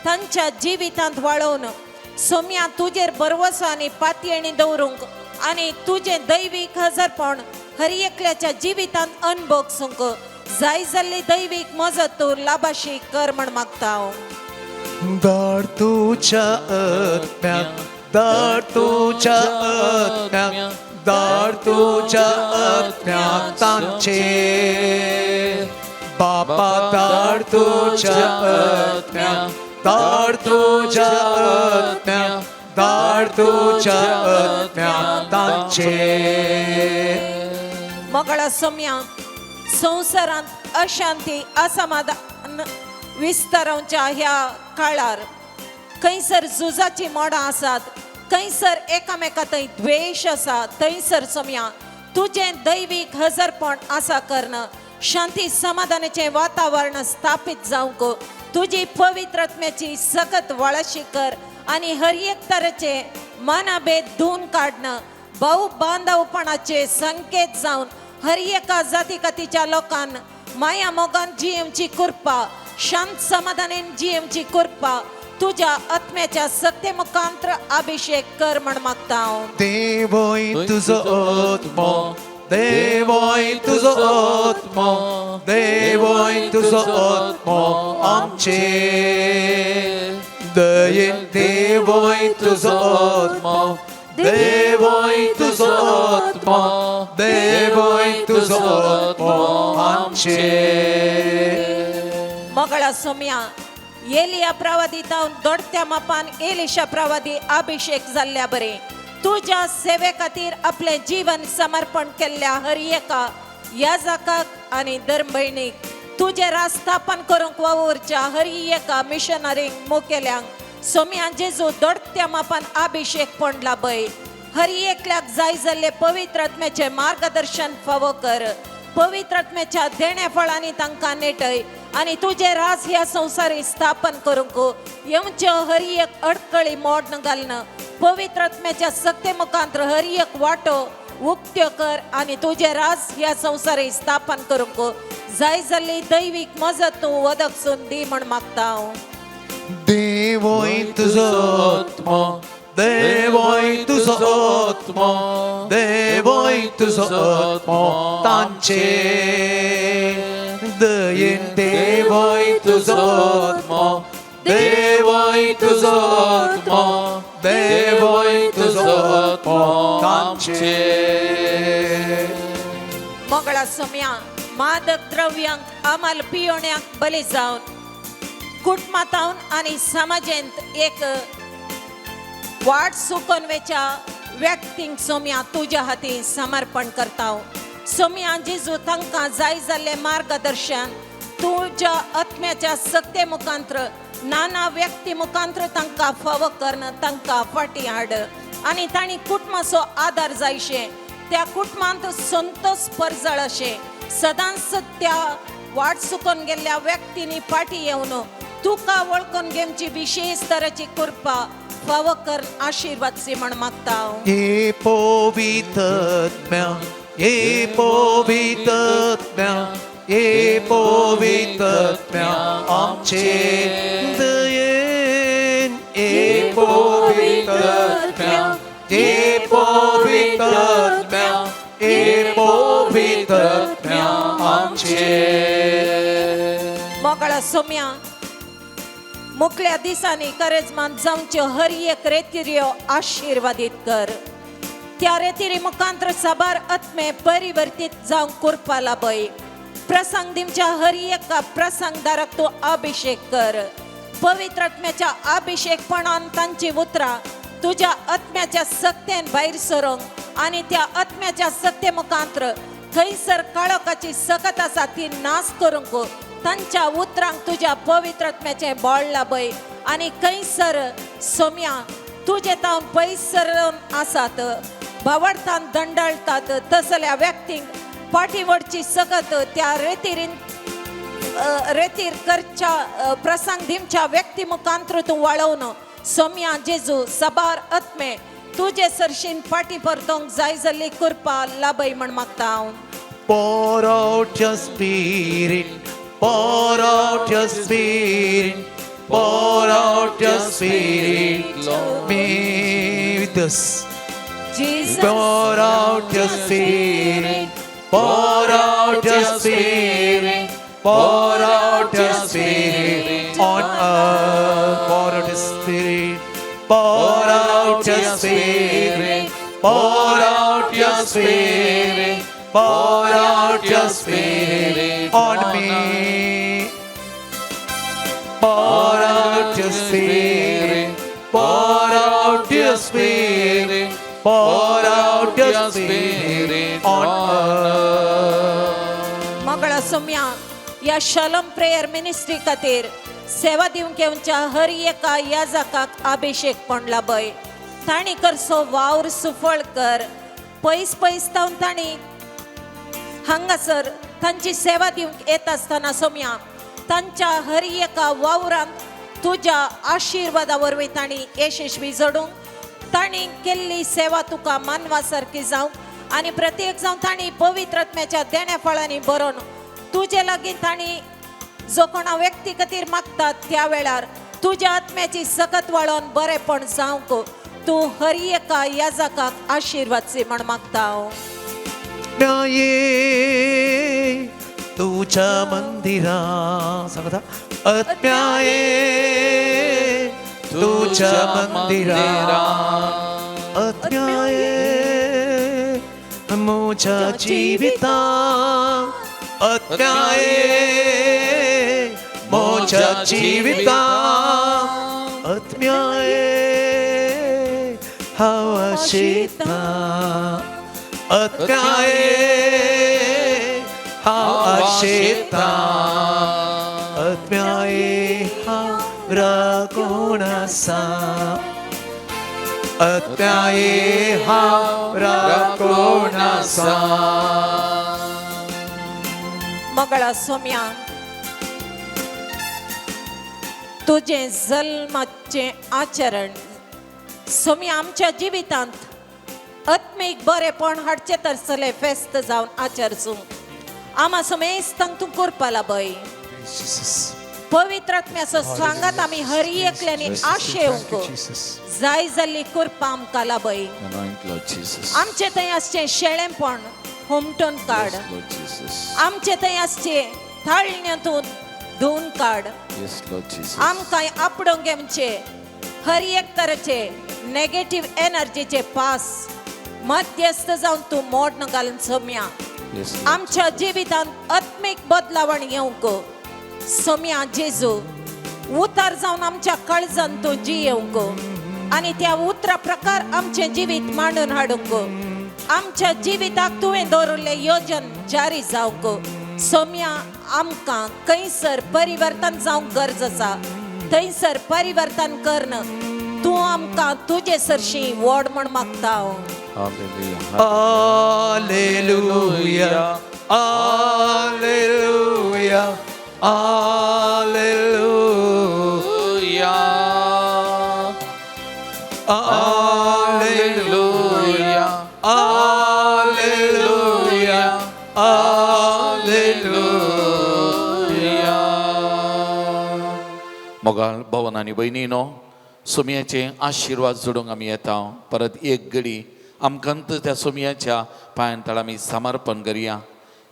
तांच्या जिवितांत वाळोवन सोम्या तुजेर भरवसो आनी पातयेणी दवरूंक आनी तुजें दैवीक हजरपण हर एकल्याच्या जिवितांत अनुभवसूंक जाय जाल्ली दैवीक मजत तूं लाभाशी कर म्हण मागता हांव दाड तुझ्या आत्म्याक दाड तुझ्या आत्म्याक दाड तुझ्या आत्म्याक तांचे बापा दाड तुझ्या आत्म्याक दाड तुझ्या आत्म्याक दाड तुझ्या आत्म्याक तांचे मोगळा सोम्या संवसारांत अशांती असमाधान विस्तारावच्या ह्या काळार खंयसर झुजाची मोडां आसात खंयसर एकामेकांतय द्वेश आसा थंयसर सोम्या तुजें दैवीक हजरपण आसा करन शांती समाधानाचें वातावरण स्थापीत जावंक तुजी पवित्र आत्म्याची सकत वळशी कर आनी हर एक तरेचे मनभेद धुवन काडन भाऊ बांधवपणाचे संकेत जावन हर एका जाती कातीच्या लोकांन माया मोगान जियेवची कृपा शांत समाधानान जियेवची कृपा तुझ्या आत्म्याच्या सत्य मुखांत्र अभिषेक कर म्हण मागता हांव देवोय तुझो आत्मो देवोय तुझो आत्मो देवोय तुझो आत्मो आमचे दयेन देवोय तुझो आत्मो देवोय तुझो आत्मो देवोय तुझो आत्मो आमचे मोगळा सोम्या एलिया प्रवादी जावन दोडत्या मापान एलिशा प्रवादी अभिषेक जाल्ल्या बरे तुझ्या सेवे खातीर आपले जीवन समर्पण केल्ल्या हर एका याजकाक आनी धर्म भयणीक तुझे रास्थापन करूंक वावुरच्या हर एका मिशनरींक मुखेल्यांक सोम्या जेजू दोडत्या मापान अभिषेक पडला पळय हर एकल्याक जाय जाल्ले पवित्र आत्म्याचे मार्गदर्शन फावो कर पवित्र आत्म्याच्या देण्या फळांनी तांकां नेटय आनी तुझे राज ह्या संवसारी स्थापन करूंक येवच्यो हर एक अडकळी मोडन घालन पवित्र आत्म्याच्या सत्य मुखांत्र हर एक वाटो उक्त्यो कर आनी तुझे राज ह्या संवसारी स्थापन करूंक जाय जाल्ली दैवीक मजत तूं वदकसून दी म्हण मागता हांव देवोय तुझो आत्मो देवोय तुझो आत्मो देवोय तुझो आत्मो तांचे दयेन देवोय तुझो आत्मो देवोय तुझो आत्मो देवोय तुझो आत्मो आमचे मोगळा सोम्या मादक द्रव्यांक आम्हाला पियोण्याक बली जावन कुटुंबांत आणि समाजेंत एक वाट सुकून वेच्या व्यक्तींक सोम्या तुझ्या हाती समर्पण करता सोम्या जेजू तांकां जाय जाल्ले मार्गदर्शन तुझ्या आत्म्याच्या सक्ते मुखांत्र नाना व्यक्ती मुखांत्र तांकां फावो करण तांकां फाटी हाड आनी तांणी कुटुंबाचो आदार जायशे त्या कुटुंबांत संतोष परजळ अशे सदांच त्या वाट सुकून गेल्ल्या व्यक्तींनी फाटी येवन तुका वळखून घेवची विशेष तरेची कृपा फावो करून आशीर्वाद सी म्हण मागता हांव. ये पवित्रात्म्या ये पवित्रात्म्या ये पवित्रात्म्या आमचे दयेन ये पवित्रात्म्या ये पवित्रात्म्या ये पवित्रात्म्या आमचे मोगळा सोम्या मुखल्या दिसांनी करेजमान जावच्यो हर एक रेतिऱ्यो आशीर्वादीत कर त्या रेतिरी मुखांत्र साबार आत्मे परिवर्तित जावंक कृपा लाभय प्रसंग दिवच्या हर एका प्रसंगदाराक तूं अभिषेक कर पवित्र आत्म्याच्या अभिषेकपणान तांची उतरां तुझ्या आत्म्याच्या सक्तेन भायर सरोंक आनी त्या आत्म्याच्या सक्ते मुखांत्र थंयसर काळोखाची सकत आसा ती नाश करूंक तांच्या उतरांक तुझ्या पवित्र आत्म्याचे बळ लाभय आनी खंयसर सोम्या तुझे तावन पयसरून आसात भावार्थान दंडाळतात तसल्या व्यक्तींक पाठीवडची सकत त्या रेतीर करच्या प्रसंग दिवच्या व्यक्ती मुखांत्र तूं वळोवन सोम्या जेजू साबार आत्मे तुझे सरशीन फाटी परतोंक जाय जाल्ली कृपा लाभय म्हण मागता हांव. Pour out your spirit, pour out your spirit, pour out your spirit, Lord. Be with us. Jesus, Pour out your spirit, pour out your spirit, pour out your spirit on us. Pour out your spirit, pour out your spirit, pour out your spirit. Pour out your spirit on me. Pour out your spirit. Pour out your spirit. Pour out your spirit on us. मोगळा Saumya या shalom prayer ministry खातीर सेवा दिवंक येवच्या हर एका याजकाक अभिषेक पण लाभय तांणी करसो वावर सुफळ कर पयस पयस तावन तांणी हांगासर तांची सेवा दिवंक येत आसतना सोम्या तांच्या हर एका वावरांत तुज्या आशिर्वादा वरवीं तांणी यशस्वी जडूंक तांणी केल्ली सेवा तुका मानवा सारकी जावंक आनी प्रत्येक जावन तांणी पवित्र आत्म्याच्या देण्या फळांनी बरोवन तुजे लागीं तांणी जो कोणा व्यक्ती खातीर मागतात त्या वेळार तुज्या आत्म्याची सकत वळोन बरेपण जावंक तूं हर एका याजकाक आशिर्वाद सी म्हण मागता हांव. आत्म्याये तुझ्या मंदिरात सांगता आत्म्याये तुझ्या मंदिरात आत्म्याये मोच्या जीवितात आत्म्याये मोच्या जीवितात आत्म्याये हवा शेता आत्म्याये हा शेता आत्म्याये हा राकोणासा आत्म्याये हा राकोणासा. मोगळा सोम्या तुझे जल्माचे आचरण सोम्या आमच्या जिवितांत आत्मीक बरेपण हाडचे तरसले फेस्त जावन आचरसूं आमा समेस्तांक तूं करपा लाभय पवित्र आत्म्याचो सांगात आमी हर एकल्यानी आशेवंक जाय जाल्ली कृपा आमकां लाभय. Anoint, Lord Jesus. आमचे थंय आसचें शेळेपण हुमटून काड Yes, Lord Jesus. आमचे थंय आसचे थाळण्यांतून धुवन काड Yes, Lord Jesus. आमकां आपडोंक घेवचे हर एक तरेचे नेगेटिव्ह एनर्जीचे पास मध्यस्थ जावन तूं मोडण घालून सोम्या Yes, Lord. आमच्या जिवितांत आत्मीक बदलावण येवंक सोम्या जेजू उतार जावन आमच्या काळजांत तूं जियेवंक आनी त्या उतरा प्रकार आमचें जिवीत मांडून हाडूंक आमच्या जिविताक तुवें दवरिल्लें योजन जारी जावंक सोम्या आमकां खंयसर परिवर्तन जावंक गरज आसा थंयसर परिवर्तन करन तूं आमकां तुजे सरशी व्हड म्हण मागता हांव. Hallelujah. Hallelujah. Hallelujah. Hallelujah. Hallelujah. Hallelujah. Hallelujah. मोगाळ भवन आनी भयणीनो सोमयाचे आशिर्वाद जोडूंक आमी येता परत एक घडी आमकांत त्या सोमयाच्या पांयांतळ आमी समर्पण करुया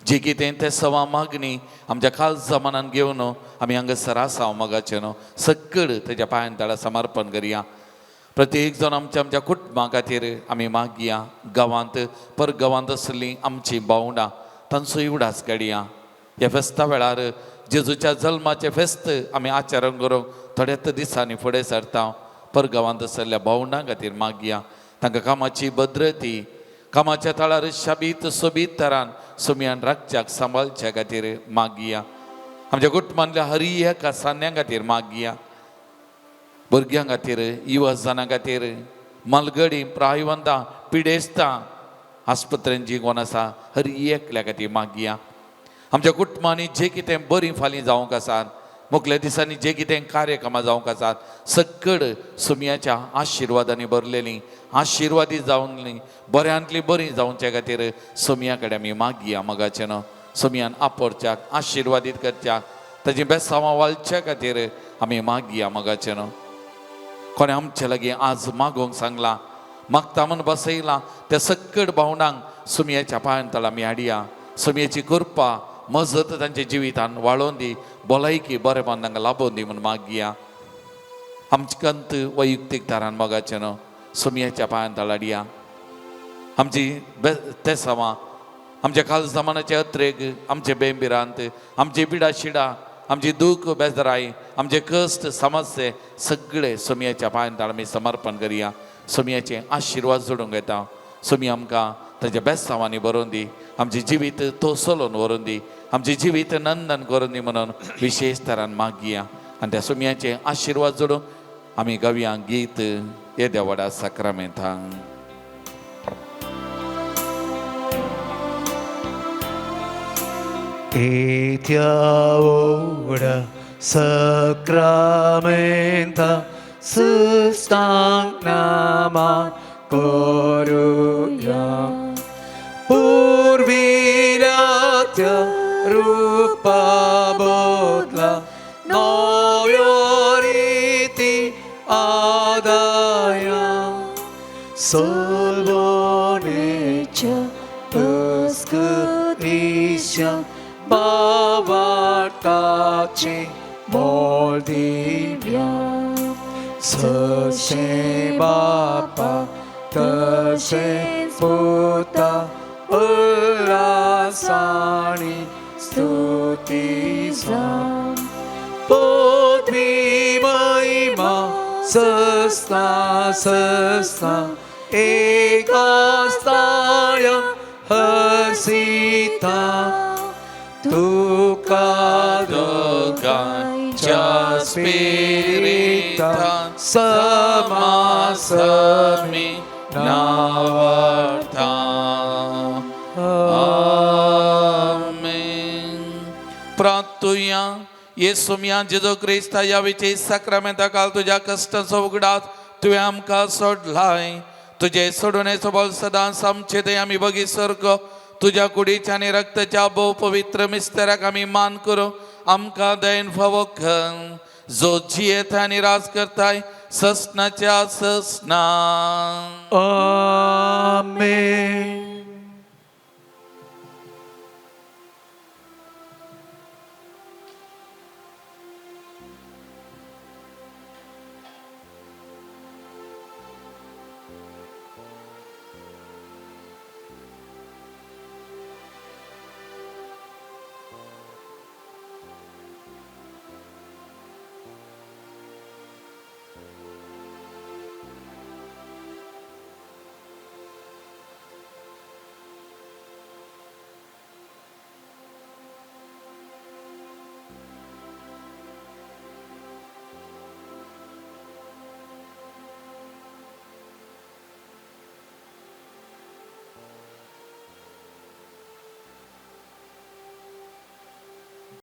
जे कितें तें सवा मागणी आमच्या काल जमानान घेवन आमी हांगासर आसा मोगाचे न्हू सकड तेज्या पांयांतळ समर्पण करुया. प्रत्येक जण आमच्या कुटुंबा खातीर आमी मागया गांवांत परगांवांत आसलीं आमची भावंडां तांचोय उडास काडया. ह्या फेस्ता वेळार जेजूच्या जल्माचें फेस्त आमी आचरण करूंक थोड्याच दिसांनी फुडें सरता. परगांवांत आसलेल्या भावंडां खातीर मागया तांकां कामाची भद्रती कामाच्या थळार शाबीत सोबीत तरान सोमयान राखच्याक सांबाळच्या खातीर मागया. आमच्या कुटुंबांतल्या हर एका सान्यां खातीर मागया. भुरग्यां खातीर युवजनां खातीर मलगडी प्रायवंतां पिडेस्तां आस्पत्रेन जी कोण आसा हर एकल्या खातीर मागया. आमच्या कुटुंबांनी जे कितें बरी फालीं जावंक आसात मुखल्या दिसांनी जे कितें कार्यक्रमां जावंक आसात सकड सोमयाच्या आशिर्वादांनी भरलेलीं आशिर्वादी जावनलीं बऱ्यांतलीं बरीं जावचे खातीर सोमया कडेन आमी मागया. मोगाचें न्हू सोमयान आपोरच्याक आशिर्वादीत करच्याक ताजी बेसांवां वालच्या खातीर आमी मागया. मोगाचें न्हू कोणें आमचे लागीं आज मागोवंक सांगलां मागता म्हूण बसयलां त्या सकड भावंडांक सोमयाच्या पांयांतळ आमी हाडया. सोमयाची कृपा मजत तांच्या जिवितान वाडोवन दी भलायकी बरेपण तांकां लाभोवन दी म्हूण मागया. आमच्यांत वैयक्तीक तरान मोगाचें न्हू सोमयाच्या पांयांतळ हाडया. आमची तेसांवां आमच्या काल जमानाचे अत्रेक आमचे बेंबिरांत आमची पिडा शिडा आमची दूख बेजराई आमचे कश्ट समस्ये सगळे सोमयाच्या पांयांतळ आमी समर्पण करुया. सोमयाचे आशिर्वाद जोडूंक येता. सोमी आमकां ताच्या बेस्तांवांनी भरोवन दी आमचें जिवीत तोसलोवन व्हरून दी आमचें जिवीत नंदन करून दी म्हणून विशेश तरान मागया. आनी त्या सोमयाचे आशिर्वाद जोडून आमी गावया गीत येद्या व्हडा साक्रामेंतांक. Ora sacramenta sustagnama koruya purviratya rupa bodla noyoriti adaya solvonecha pascatisha Bavartace Moldivia Sase Bapa Tase Puta Ulasani Stutiza Podvi Mahima Sasna Sasna Ekastaya Hasita Tukka cha spirita samasami navarta. Amen. प्रार्थुया येशू मिया Jeju Crysta या विशेष साक्रामेंता काल तुझ्या कष्टाचो उगडास तुवें आमकां सोडलाय. तुझे सोडून बोल सदांच आमचे ते आमी बगी सर्ग तुझ्या कुडीच्या आणि रक्ताच्या भोव पवित्र मिस्तेराक आमी मान करू आमकां दयेन फावो कर जो जियेता आनी राज करताय ससनाच्या ससना. Amen.